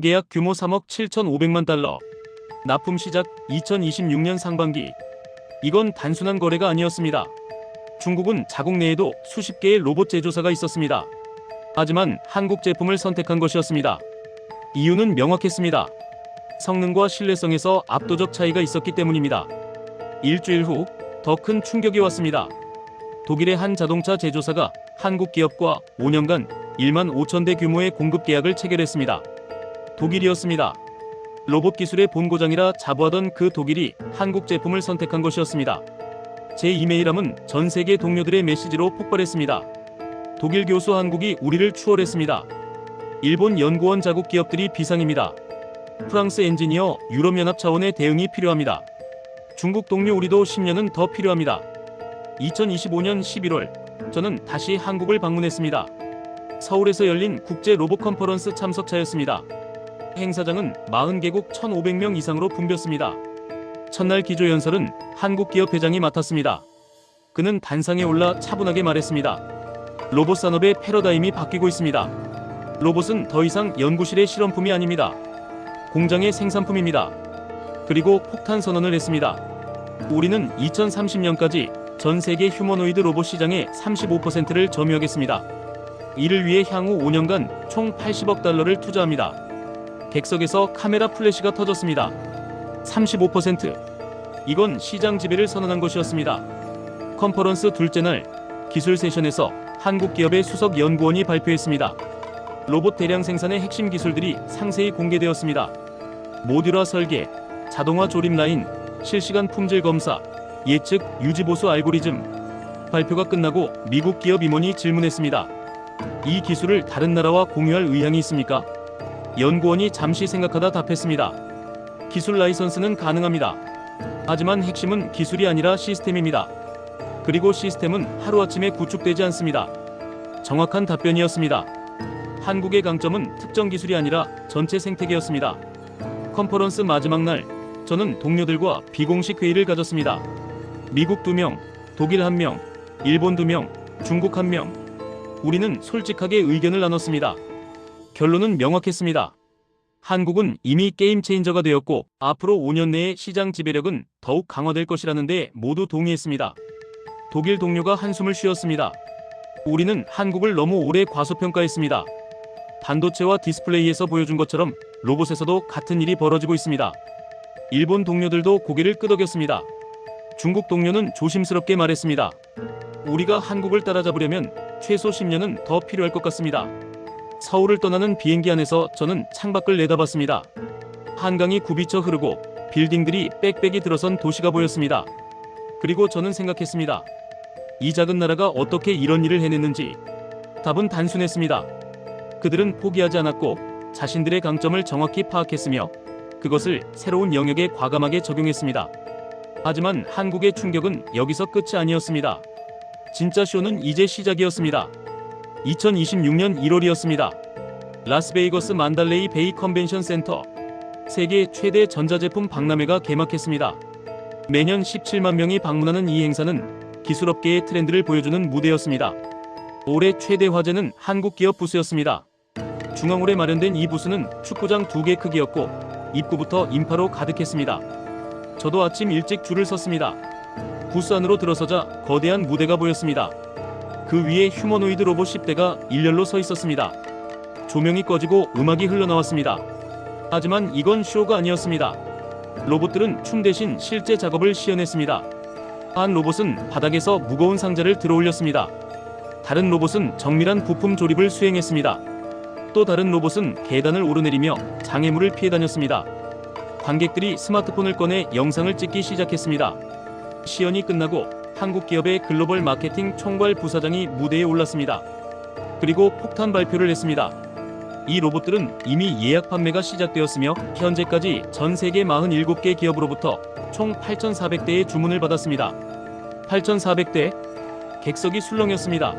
계약 규모 3억 7,500만 달러. 납품 시작 2026년 상반기. 이건 단순한 거래가 아니었습니다. 중국은 자국 내에도 수십 개의 로봇 제조사가 있었습니다. 하지만 한국 제품을 선택한 것이었습니다. 이유는 명확했습니다. 성능과 신뢰성에서 압도적 차이가 있었기 때문입니다. 일주일 후 더 큰 충격이 왔습니다. 독일의 한 자동차 제조사가 한국 기업과 5년간 1만 5천 대 규모의 공급 계약을 체결했습니다. 독일이었습니다. 로봇 기술의 본고장이라 자부하던 그 독일이 한국 제품을 선택한 것이었습니다. 제 이메일함은 전 세계 동료들의 메시지로 폭발했습니다. 독일 교수 한국이 우리를 추월했습니다. 일본 연구원 자국 기업들이 비상입니다. 프랑스 엔지니어 유럽연합 차원의 대응이 필요합니다. 중국 동료 우리도 10년은 더 필요합니다. 2025년 11월 저는 다시 한국을 방문했습니다. 서울에서 열린 국제 로봇 컨퍼런스 참석차였습니다. 행사장은 40개국 1,500명 이상으로 붐볐습니다. 첫날 기조연설은 한국 기업 회장이 맡았습니다. 그는 단상에 올라 차분하게 말했습니다. 로봇 산업의 패러다임이 바뀌고 있습니다. 로봇은 더 이상 연구실의 실험품이 아닙니다. 공장의 생산품입니다. 그리고 폭탄 선언을 했습니다. 우리는 2030년까지 전 세계 휴머노이드 로봇 시장의 35%를 점유하겠습니다. 이를 위해 향후 5년간 총 80억 달러를 투자합니다. 객석에서 카메라 플래시가 터졌습니다. 35%. 이건 시장 지배를 선언한 것이었습니다. 컨퍼런스 둘째 날 기술 세션에서 한국 기업의 수석 연구원이 발표했습니다. 로봇 대량 생산의 핵심 기술들이 상세히 공개되었습니다. 모듈화 설계, 자동화 조립 라인, 실시간 품질 검사, 예측 유지 보수 알고리즘. 발표가 끝나고 미국 기업 임원이 질문했습니다. 이 기술을 다른 나라와 공유할 의향이 있습니까? 연구원이 잠시 생각하다 답했습니다. 기술 라이선스는 가능합니다. 하지만 핵심은 기술이 아니라 시스템입니다. 그리고 시스템은 하루아침에 구축되지 않습니다. 정확한 답변이었습니다. 한국의 강점은 특정 기술이 아니라 전체 생태계였습니다. 컨퍼런스 마지막 날 저는 동료들과 비공식 회의를 가졌습니다. 미국 2명, 독일 1명, 일본 2명, 중국 1명. 우리는 솔직하게 의견을 나눴습니다. 결론은 명확했습니다. 한국은 이미 게임 체인저가 되었고 앞으로 5년 내에 시장 지배력은 더욱 강화될 것이라는 데 모두 동의했습니다. 독일 동료가 한숨을 쉬었습니다. 우리는 한국을 너무 오래 과소평가했습니다. 반도체와 디스플레이에서 보여준 것처럼 로봇에서도 같은 일이 벌어지고 있습니다. 일본 동료들도 고개를 끄덕였습니다. 중국 동료는 조심스럽게 말했습니다. 우리가 한국을 따라잡으려면 최소 10년은 더 필요할 것 같습니다. 서울을 떠나는 비행기 안에서 저는 창밖을 내다봤습니다. 한강이 굽이쳐 흐르고 빌딩들이 빽빽이 들어선 도시가 보였습니다. 그리고 저는 생각했습니다. 이 작은 나라가 어떻게 이런 일을 해냈는지. 답은 단순했습니다. 그들은 포기하지 않았고 자신들의 강점을 정확히 파악했으며 그것을 새로운 영역에 과감하게 적용했습니다. 하지만 한국의 충격은 여기서 끝이 아니었습니다. 진짜 쇼는 이제 시작이었습니다. 2026년 1월이었습니다. 라스베이거스 만달레이 베이 컨벤션 센터 세계 최대 전자제품 박람회가 개막했습니다. 매년 17만 명이 방문하는 이 행사는 기술업계의 트렌드를 보여주는 무대였습니다. 올해 최대 화제는 한국 기업 부스였습니다. 중앙홀에 마련된 이 부스는 축구장 2개 크기였고 입구부터 인파로 가득했습니다. 저도 아침 일찍 줄을 섰습니다. 부스 안으로 들어서자 거대한 무대가 보였습니다. 그 위에 휴머노이드 로봇 10대가 일렬로 서 있었습니다. 조명이 꺼지고 음악이 흘러나왔습니다. 하지만 이건 쇼가 아니었습니다. 로봇들은 춤 대신 실제 작업을 시연했습니다. 한 로봇은 바닥에서 무거운 상자를 들어올렸습니다. 다른 로봇은 정밀한 부품 조립을 수행했습니다. 또 다른 로봇은 계단을 오르내리며 장애물을 피해 다녔습니다. 관객들이 스마트폰을 꺼내 영상을 찍기 시작했습니다. 시연이 끝나고 한국 기업의 글로벌 마케팅 총괄 부사장이 무대에 올랐습니다. 그리고 폭탄 발표를 했습니다. 이 로봇들은 이미 예약 판매가 시작되었으며 현재까지 전 세계 47개 기업으로부터 총 8,400대의 주문을 받았습니다. 8,400대? 객석이 술렁였습니다.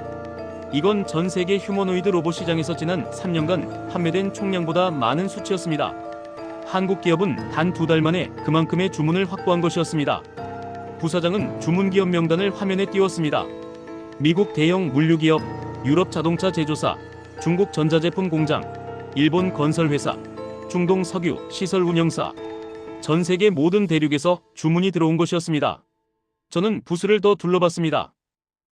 이건 전 세계 휴머노이드 로봇 시장에서 지난 3년간 판매된 총량보다 많은 수치였습니다. 한국 기업은 단 2달 만에 그만큼의 주문을 확보한 것이었습니다. 부사장은 주문 기업 명단을 화면에 띄웠습니다. 미국 대형 물류기업, 유럽 자동차 제조사, 중국 전자제품 공장, 일본 건설회사, 중동 석유 시설 운영사, 전 세계 모든 대륙에서 주문이 들어온 것이었습니다. 저는 부스를 더 둘러봤습니다.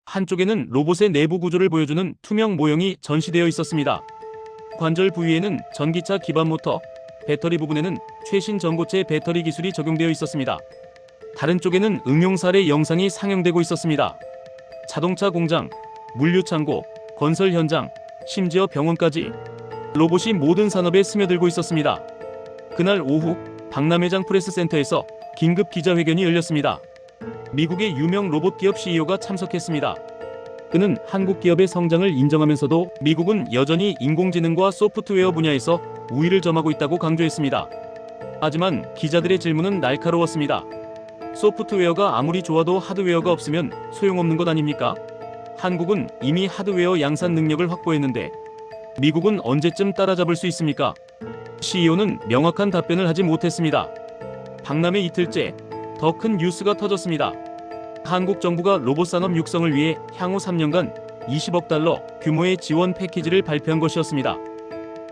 한쪽에는 로봇의 내부 구조를 보여주는 투명 모형이 전시되어 있었습니다. 관절 부위에는 전기차 기반 모터, 배터리 부분에는 최신 전고체 배터리 기술이 적용되어 있었습니다. 다른 쪽에는 응용 사례 영상이 상영되고 있었습니다. 자동차 공장, 물류 창고, 건설 현장, 심지어 병원까지 로봇이 모든 산업에 스며들고 있었습니다. 그날 오후 박람회장 프레스센터에서 긴급 기자회견이 열렸습니다. 미국의 유명 로봇 기업 CEO가 참석했습니다. 그는 한국 기업의 성장을 인정하면서도 미국은 여전히 인공지능과 소프트웨어 분야에서 우위를 점하고 있다고 강조했습니다. 하지만 기자들의 질문은 날카로웠습니다. 소프트웨어가 아무리 좋아도 하드웨어가 없으면 소용없는 것 아닙니까? 한국은 이미 하드웨어 양산 능력을 확보했는데 미국은 언제쯤 따라잡을 수 있습니까? CEO는 명확한 답변을 하지 못했습니다. 박람회 이틀째 더 큰 뉴스가 터졌습니다. 한국 정부가 로봇 산업 육성을 위해 향후 3년간 20억 달러 규모의 지원 패키지를 발표한 것이었습니다.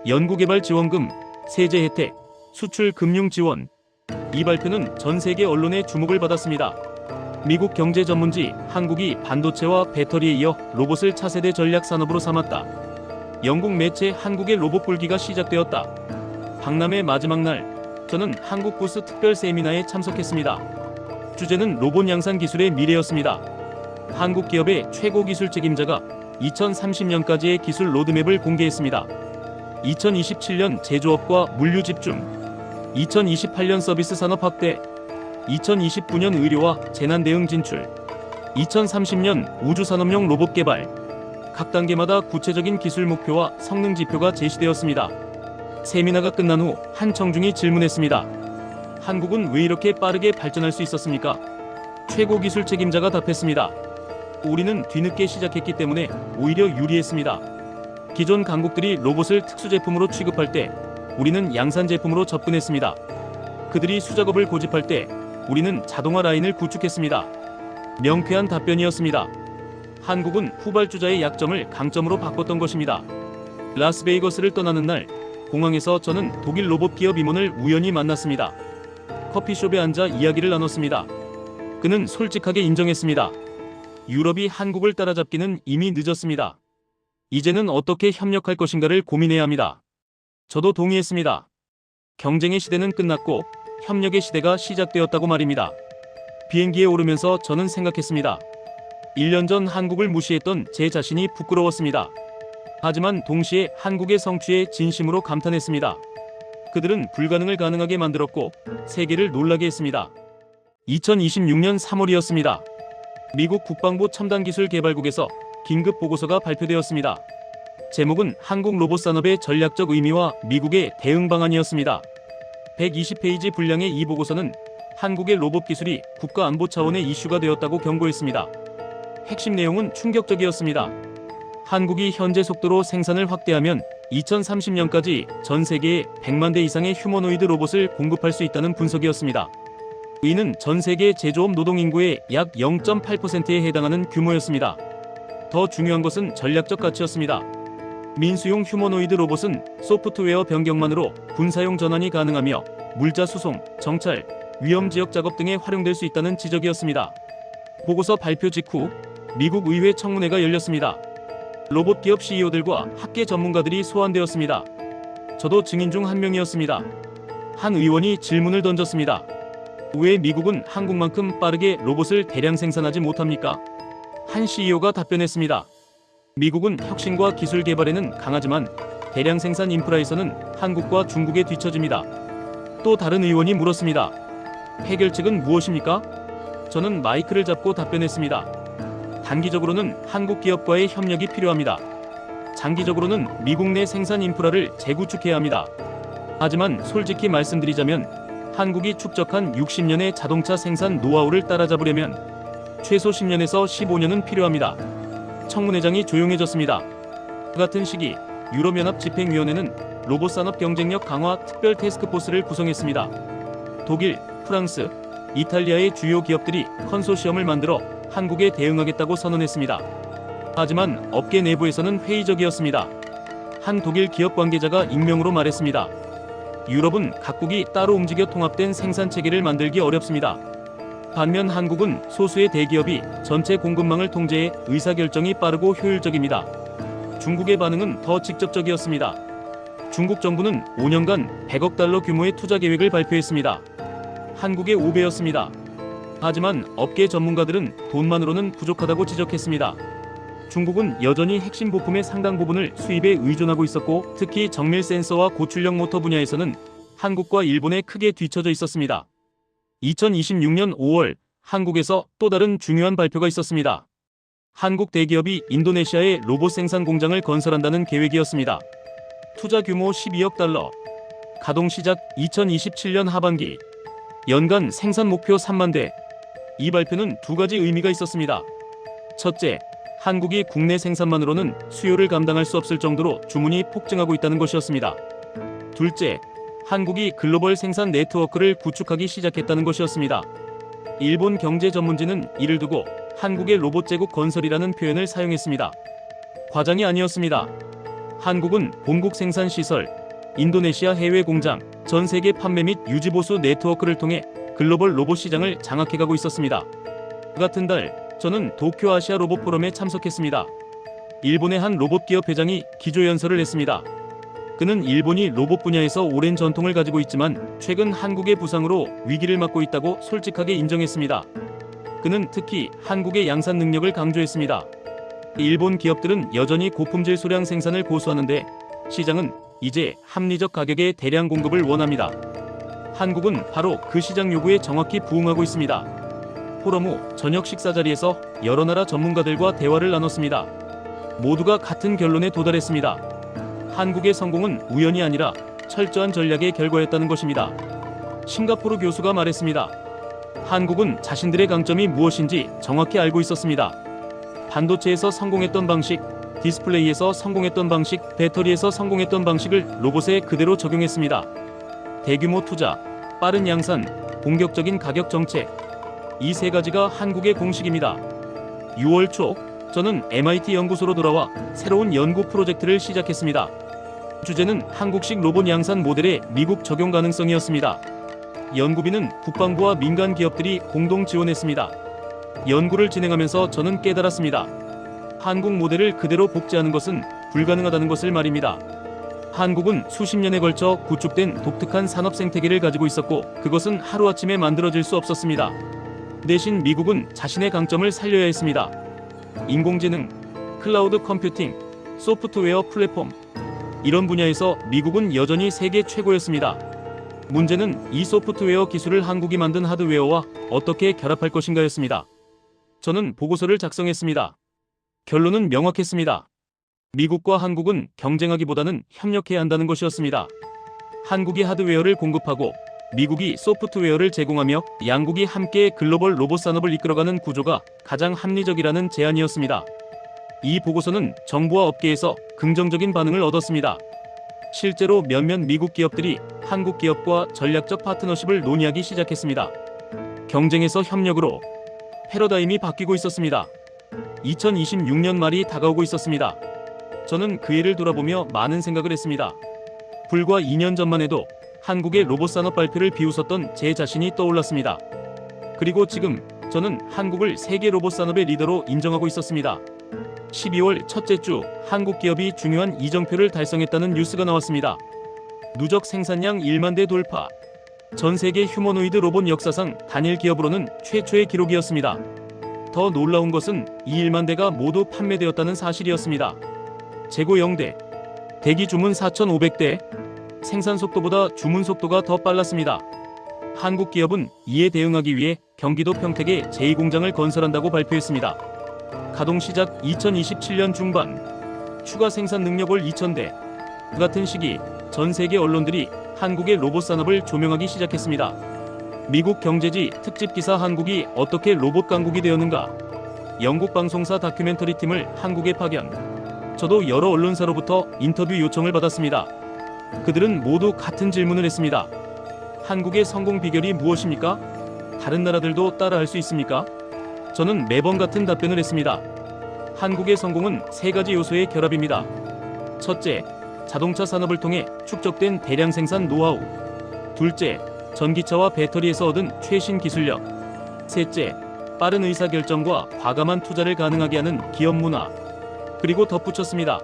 연구개발 지원금, 세제 혜택, 수출 금융 지원. 이 발표는 전 세계 언론의 주목을 받았습니다. 미국 경제 전문지 한국이 반도체와 배터리에 이어 로봇을 차세대 전략 산업으로 삼았다. 영국 매체 한국의 로봇 불기가 시작되었다. 박람회 마지막 날, 저는 한국 부스 특별 세미나에 참석했습니다. 주제는 로봇 양산 기술의 미래였습니다. 한국 기업의 최고 기술 책임자가 2030년까지의 기술 로드맵을 공개했습니다. 2027년 제조업과 물류 집중, 2028년 서비스 산업 확대, 2029년 의료와 재난 대응 진출, 2030년 우주 산업용 로봇 개발. 각 단계마다 구체적인 기술 목표와 성능 지표가 제시되었습니다. 세미나가 끝난 후 한청중이 질문했습니다. 한국은 왜 이렇게 빠르게 발전할 수 있었습니까? 최고 기술 책임자가 답했습니다. 우리는 뒤늦게 시작했기 때문에 오히려 유리했습니다. 기존 강국들이 로봇을 특수 제품으로 취급할 때 우리는 양산 제품으로 접근했습니다. 그들이 수작업을 고집할 때 우리는 자동화 라인을 구축했습니다. 명쾌한 답변이었습니다. 한국은 후발주자의 약점을 강점으로 바꿨던 것입니다. 라스베이거스를 떠나는 날, 공항에서 저는 독일 로봇 기업 임원을 우연히 만났습니다. 커피숍에 앉아 이야기를 나눴습니다. 그는 솔직하게 인정했습니다. 유럽이 한국을 따라잡기는 이미 늦었습니다. 이제는 어떻게 협력할 것인가를 고민해야 합니다. 저도 동의했습니다. 경쟁의 시대는 끝났고 협력의 시대가 시작되었다고 말입니다. 비행기에 오르면서 저는 생각했습니다. 1년 전 한국을 무시했던 제 자신이 부끄러웠습니다. 하지만 동시에 한국의 성취에 진심으로 감탄했습니다. 그들은 불가능을 가능하게 만들었고 세계를 놀라게 했습니다. 2026년 3월이었습니다. 미국 국방부 첨단기술개발국에서 긴급 보고서가 발표되었습니다. 제목은 한국 로봇 산업의 전략적 의미와 미국의 대응 방안이었습니다. 120페이지 분량의 이 보고서는 한국의 로봇 기술이 국가 안보 차원의 이슈가 되었다고 경고했습니다. 핵심 내용은 충격적이었습니다. 한국이 현재 속도로 생산을 확대하면 2030년까지 전 세계에 100만 대 이상의 휴머노이드 로봇을 공급할 수 있다는 분석이었습니다. 이는 전 세계 제조업 노동인구의 약 0.8%에 해당하는 규모였습니다. 더 중요한 것은 전략적 가치였습니다. 민수용 휴머노이드 로봇은 소프트웨어 변경만으로 군사용 전환이 가능하며 물자 수송, 정찰, 위험 지역 작업 등에 활용될 수 있다는 지적이었습니다. 보고서 발표 직후 미국 의회 청문회가 열렸습니다. 로봇 기업 CEO들과 학계 전문가들이 소환되었습니다. 저도 증인 중 한 명이었습니다. 한 의원이 질문을 던졌습니다. 왜 미국은 한국만큼 빠르게 로봇을 대량 생산하지 못합니까? 한 CEO가 답변했습니다. 미국은 혁신과 기술 개발에는 강하지만 대량 생산 인프라에서는 한국과 중국에 뒤처집니다. 또 다른 의원이 물었습니다. 해결책은 무엇입니까? 저는 마이크를 잡고 답변했습니다. 단기적으로는 한국 기업과의 협력이 필요합니다. 장기적으로는 미국 내 생산 인프라를 재구축해야 합니다. 하지만 솔직히 말씀드리자면 한국이 축적한 60년의 자동차 생산 노하우를 따라잡으려면 최소 10년에서 15년은 필요합니다. 청문회장이 조용해졌습니다. 같은 시기 유럽연합 집행위원회는 로봇 산업 경쟁력 강화 특별 태스크포스를 구성했습니다. 독일, 프랑스, 이탈리아의 주요 기업들이 컨소시엄을 만들어 한국에 대응하겠다고 선언했습니다. 하지만 업계 내부에서는 회의적이었습니다. 한 독일 기업 관계자가 익명으로 말했습니다. 유럽은 각국이 따로 움직여 통합된 생산 체계를 만들기 어렵습니다. 반면 한국은 소수의 대기업이 전체 공급망을 통제해 의사결정이 빠르고 효율적입니다. 중국의 반응은 더 직접적이었습니다. 중국 정부는 5년간 100억 달러 규모의 투자 계획을 발표했습니다. 한국의 5배였습니다. 하지만 업계 전문가들은 돈만으로는 부족하다고 지적했습니다. 중국은 여전히 핵심 부품의 상당 부분을 수입에 의존하고 있었고 특히 정밀 센서와 고출력 모터 분야에서는 한국과 일본에 크게 뒤처져 있었습니다. 2026년 5월 한국에서 또 다른 중요한 발표가 있었습니다. 한국 대기업이 인도네시아에 로봇 생산 공장을 건설한다는 계획이었습니다. 투자 규모 12억 달러, 가동 시작 2027년 하반기, 연간 생산 목표 3만 대. 이 발표는 두 가지 의미가 있었습니다. 첫째, 한국이 국내 생산만으로는 수요를 감당할 수 없을 정도로 주문이 폭증하고 있다는 것이었습니다. 둘째, 한국이 글로벌 생산 네트워크를 구축하기 시작했다는 것이었습니다. 일본 경제 전문지는 이를 두고 한국의 로봇 제국 건설이라는 표현을 사용했습니다. 과장이 아니었습니다. 한국은 본국 생산 시설, 인도네시아 해외 공장, 전 세계 판매 및 유지 보수 네트워크를 통해 글로벌 로봇 시장을 장악해가고 있었습니다. 같은 달 저는 도쿄 아시아 로봇 포럼에 참석했습니다. 일본의 한 로봇 기업 회장이 기조연설을 했습니다. 그는 일본이 로봇 분야에서 오랜 전통을 가지고 있지만 최근 한국의 부상으로 위기를 맞고 있다고 솔직하게 인정했습니다. 그는 특히 한국의 양산 능력을 강조했습니다. 일본 기업들은 여전히 고품질 소량 생산을 고수하는데 시장은 이제 합리적 가격의 대량 공급을 원합니다. 한국은 바로 그 시장 요구에 정확히 부응하고 있습니다. 포럼 후 저녁 식사 자리에서 여러 나라 전문가들과 대화를 나눴습니다. 모두가 같은 결론에 도달했습니다. 한국의 성공은 우연이 아니라 철저한 전략의 결과였다는 것입니다. 싱가포르 교수가 말했습니다. 한국은 자신들의 강점이 무엇인지 정확히 알고 있었습니다. 반도체에서 성공했던 방식, 디스플레이에서 성공했던 방식, 배터리에서 성공했던 방식을 로봇에 그대로 적용했습니다. 대규모 투자, 빠른 양산, 공격적인 가격 정책. 이 세 가지가 한국의 공식입니다. 6월 초 저는 MIT 연구소로 돌아와 새로운 연구 프로젝트를 시작했습니다. 주제는 한국식 로봇 양산 모델의 미국 적용 가능성이었습니다. 연구비는 국방부와 민간 기업들이 공동 지원했습니다. 연구를 진행하면서 저는 깨달았습니다. 한국 모델을 그대로 복제하는 것은 불가능하다는 것을 말입니다. 한국은 수십 년에 걸쳐 구축된 독특한 산업 생태계를 가지고 있었고 그것은 하루아침에 만들어질 수 없었습니다. 대신 미국은 자신의 강점을 살려야 했습니다. 인공지능, 클라우드 컴퓨팅, 소프트웨어 플랫폼. 이런 분야에서 미국은 여전히 세계 최고였습니다. 문제는 이 소프트웨어 기술을 한국이 만든 하드웨어와 어떻게 결합할 것인가였습니다. 저는 보고서를 작성했습니다. 결론은 명확했습니다. 미국과 한국은 경쟁하기보다는 협력해야 한다는 것이었습니다. 한국이 하드웨어를 공급하고 미국이 소프트웨어를 제공하며 양국이 함께 글로벌 로봇 산업을 이끌어가는 구조가 가장 합리적이라는 제안이었습니다. 이 보고서는 정부와 업계에서 긍정적인 반응을 얻었습니다. 실제로 몇몇 미국 기업들이 한국 기업과 전략적 파트너십을 논의하기 시작했습니다. 경쟁에서 협력으로 패러다임이 바뀌고 있었습니다. 2026년 말이 다가오고 있었습니다. 저는 그 해를 돌아보며 많은 생각을 했습니다. 불과 2년 전만 해도 한국의 로봇 산업 발표를 비웃었던 제 자신이 떠올랐습니다. 그리고 지금 저는 한국을 세계 로봇 산업의 리더로 인정하고 있었습니다. 12월 첫째 주 한국 기업이 중요한 이정표를 달성했다는 뉴스가 나왔습니다. 누적 생산량 1만 대 돌파. 전 세계 휴머노이드 로봇 역사상 단일 기업으로는 최초의 기록이었습니다. 더 놀라운 것은 이 1만 대가 모두 판매되었다는 사실이었습니다. 재고 0대. 대기 주문 4,500대. 생산 속도보다 주문 속도가 더 빨랐습니다. 한국 기업은 이에 대응하기 위해 경기도 평택에 제2공장을 건설한다고 발표했습니다. 가동 시작 2027년 중반. 추가 생산 능력 올 2,000대. 같은 시기 전 세계 언론들이 한국의 로봇 산업을 조명하기 시작했습니다. 미국 경제지 특집 기사 한국이 어떻게 로봇 강국이 되었는가? 영국 방송사 다큐멘터리 팀을 한국에 파견. 저도 여러 언론사로부터 인터뷰 요청을 받았습니다. 그들은 모두 같은 질문을 했습니다. 한국의 성공 비결이 무엇입니까? 다른 나라들도 따라할 수 있습니까? 저는 매번 같은 답변을 했습니다. 한국의 성공은 세 가지 요소의 결합입니다. 첫째, 자동차 산업을 통해 축적된 대량 생산 노하우. 둘째, 전기차와 배터리에서 얻은 최신 기술력. 셋째, 빠른 의사결정과 과감한 투자를 가능하게 하는 기업 문화. 그리고 덧붙였습니다.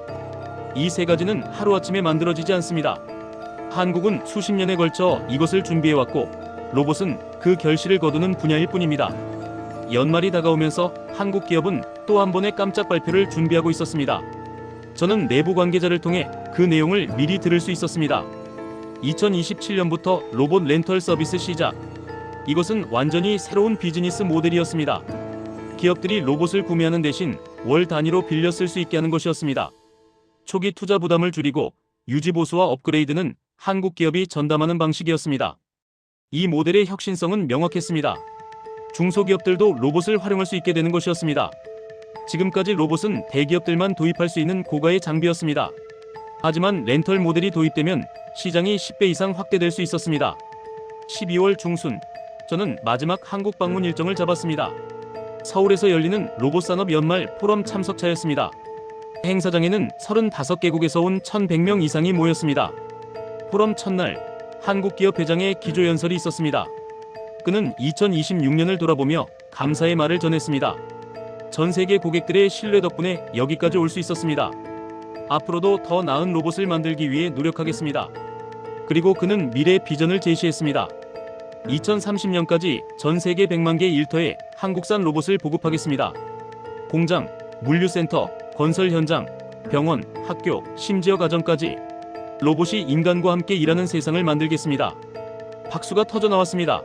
이 세 가지는 하루아침에 만들어지지 않습니다. 한국은 수십 년에 걸쳐 이것을 준비해왔고 로봇은 그 결실을 거두는 분야일 뿐입니다. 연말이 다가오면서 한국 기업은 또 한 번의 깜짝 발표를 준비하고 있었습니다. 저는 내부 관계자를 통해 그 내용을 미리 들을 수 있었습니다. 2027년부터 로봇 렌털 서비스 시작. 이것은 완전히 새로운 비즈니스 모델이었습니다. 기업들이 로봇을 구매하는 대신 월 단위로 빌려 쓸 수 있게 하는 것이었습니다. 초기 투자 부담을 줄이고 유지 보수와 업그레이드는 한국 기업이 전담하는 방식이었습니다. 이 모델의 혁신성은 명확했습니다. 중소기업들도 로봇을 활용할 수 있게 되는 것이었습니다. 지금까지 로봇은 대기업들만 도입할 수 있는 고가의 장비였습니다. 하지만 렌털 모델이 도입되면 시장이 10배 이상 확대될 수 있었습니다. 12월 중순, 저는 마지막 한국 방문 일정을 잡았습니다. 서울에서 열리는 로봇산업 연말 포럼 참석차였습니다. 행사장에는 35개국에서 온 1,100명 이상이 모였습니다. 포럼 첫날, 한국 기업 회장의 기조연설이 있었습니다. 그는 2026년을 돌아보며 감사의 말을 전했습니다. 전 세계 고객들의 신뢰 덕분에 여기까지 올 수 있었습니다. 앞으로도 더 나은 로봇을 만들기 위해 노력하겠습니다. 그리고 그는 미래 비전을 제시했습니다. 2030년까지 전 세계 100만 개 일터에 한국산 로봇을 보급하겠습니다. 공장, 물류센터, 건설 현장, 병원, 학교, 심지어 가정까지 로봇이 인간과 함께 일하는 세상을 만들겠습니다. 박수가 터져 나왔습니다.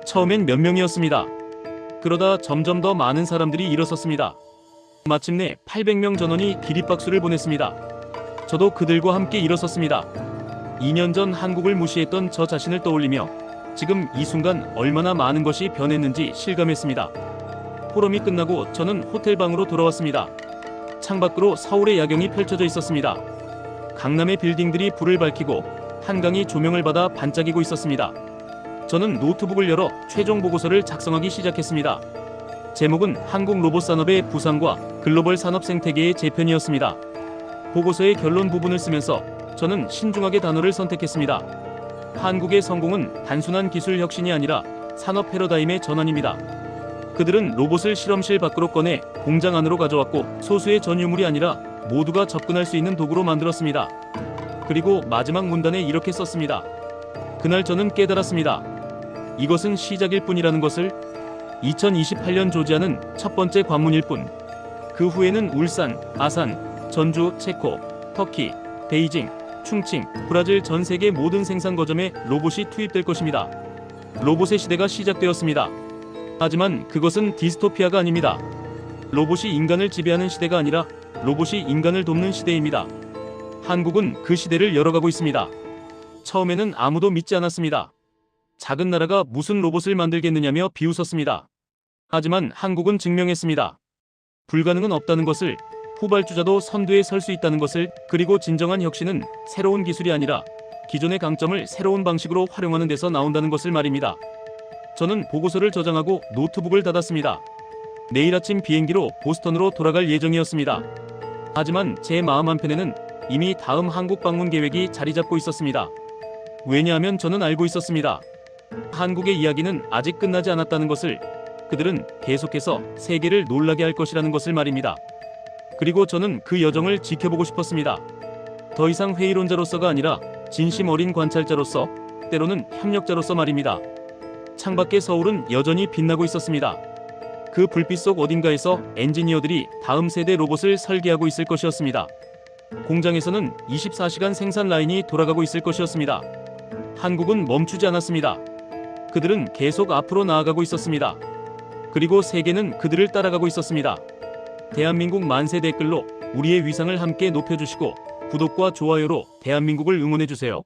처음엔 몇 명이었습니다. 그러다 점점 더 많은 사람들이 일어섰습니다. 마침내 800명 전원이 기립박수를 보냈습니다. 저도 그들과 함께 일어섰습니다. 2년 전 한국을 무시했던 저 자신을 떠올리며 지금 이 순간 얼마나 많은 것이 변했는지 실감했습니다. 포럼이 끝나고 저는 호텔방으로 돌아왔습니다. 창밖으로 서울의 야경이 펼쳐져 있었습니다. 강남의 빌딩들이 불을 밝히고 한강이 조명을 받아 반짝이고 있었습니다. 저는 노트북을 열어 최종 보고서를 작성하기 시작했습니다. 제목은 한국 로봇 산업의 부상과 글로벌 산업 생태계의 재편이었습니다. 보고서의 결론 부분을 쓰면서 저는 신중하게 단어를 선택했습니다. 한국의 성공은 단순한 기술 혁신이 아니라 산업 패러다임의 전환입니다. 그들은 로봇을 실험실 밖으로 꺼내 공장 안으로 가져왔고 소수의 전유물이 아니라 모두가 접근할 수 있는 도구로 만들었습니다. 그리고 마지막 문단에 이렇게 썼습니다. 그날 저는 깨달았습니다. 이것은 시작일 뿐이라는 것을. 2028년 조지아는 첫 번째 관문일 뿐. 그 후에는 울산, 아산, 전주, 체코, 터키, 베이징, 충칭, 브라질 전 세계 모든 생산 거점에 로봇이 투입될 것입니다. 로봇의 시대가 시작되었습니다. 하지만 그것은 디스토피아가 아닙니다. 로봇이 인간을 지배하는 시대가 아니라 로봇이 인간을 돕는 시대입니다. 한국은 그 시대를 열어가고 있습니다. 처음에는 아무도 믿지 않았습니다. 작은 나라가 무슨 로봇을 만들겠느냐며 비웃었습니다. 하지만 한국은 증명했습니다. 불가능은 없다는 것을, 후발주자도 선두에 설 수 있다는 것을, 그리고 진정한 혁신은 새로운 기술이 아니라 기존의 강점을 새로운 방식으로 활용하는 데서 나온다는 것을 말입니다. 저는 보고서를 저장하고 노트북을 닫았습니다. 내일 아침 비행기로 보스턴으로 돌아갈 예정이었습니다. 하지만 제 마음 한편에는 이미 다음 한국 방문 계획이 자리 잡고 있었습니다. 왜냐하면 저는 알고 있었습니다. 한국의 이야기는 아직 끝나지 않았다는 것을, 그들은 계속해서 세계를 놀라게 할 것이라는 것을 말입니다. 그리고 저는 그 여정을 지켜보고 싶었습니다. 더 이상 회의론자로서가 아니라 진심 어린 관찰자로서, 때로는 협력자로서 말입니다. 창밖의 서울은 여전히 빛나고 있었습니다. 그 불빛 속 어딘가에서 엔지니어들이 다음 세대 로봇을 설계하고 있을 것이었습니다. 공장에서는 24시간 생산 라인이 돌아가고 있을 것이었습니다. 한국은 멈추지 않았습니다. 그들은 계속 앞으로 나아가고 있었습니다. 그리고 세계는 그들을 따라가고 있었습니다. 대한민국 만세 댓글로 우리의 위상을 함께 높여주시고 구독과 좋아요로 대한민국을 응원해주세요.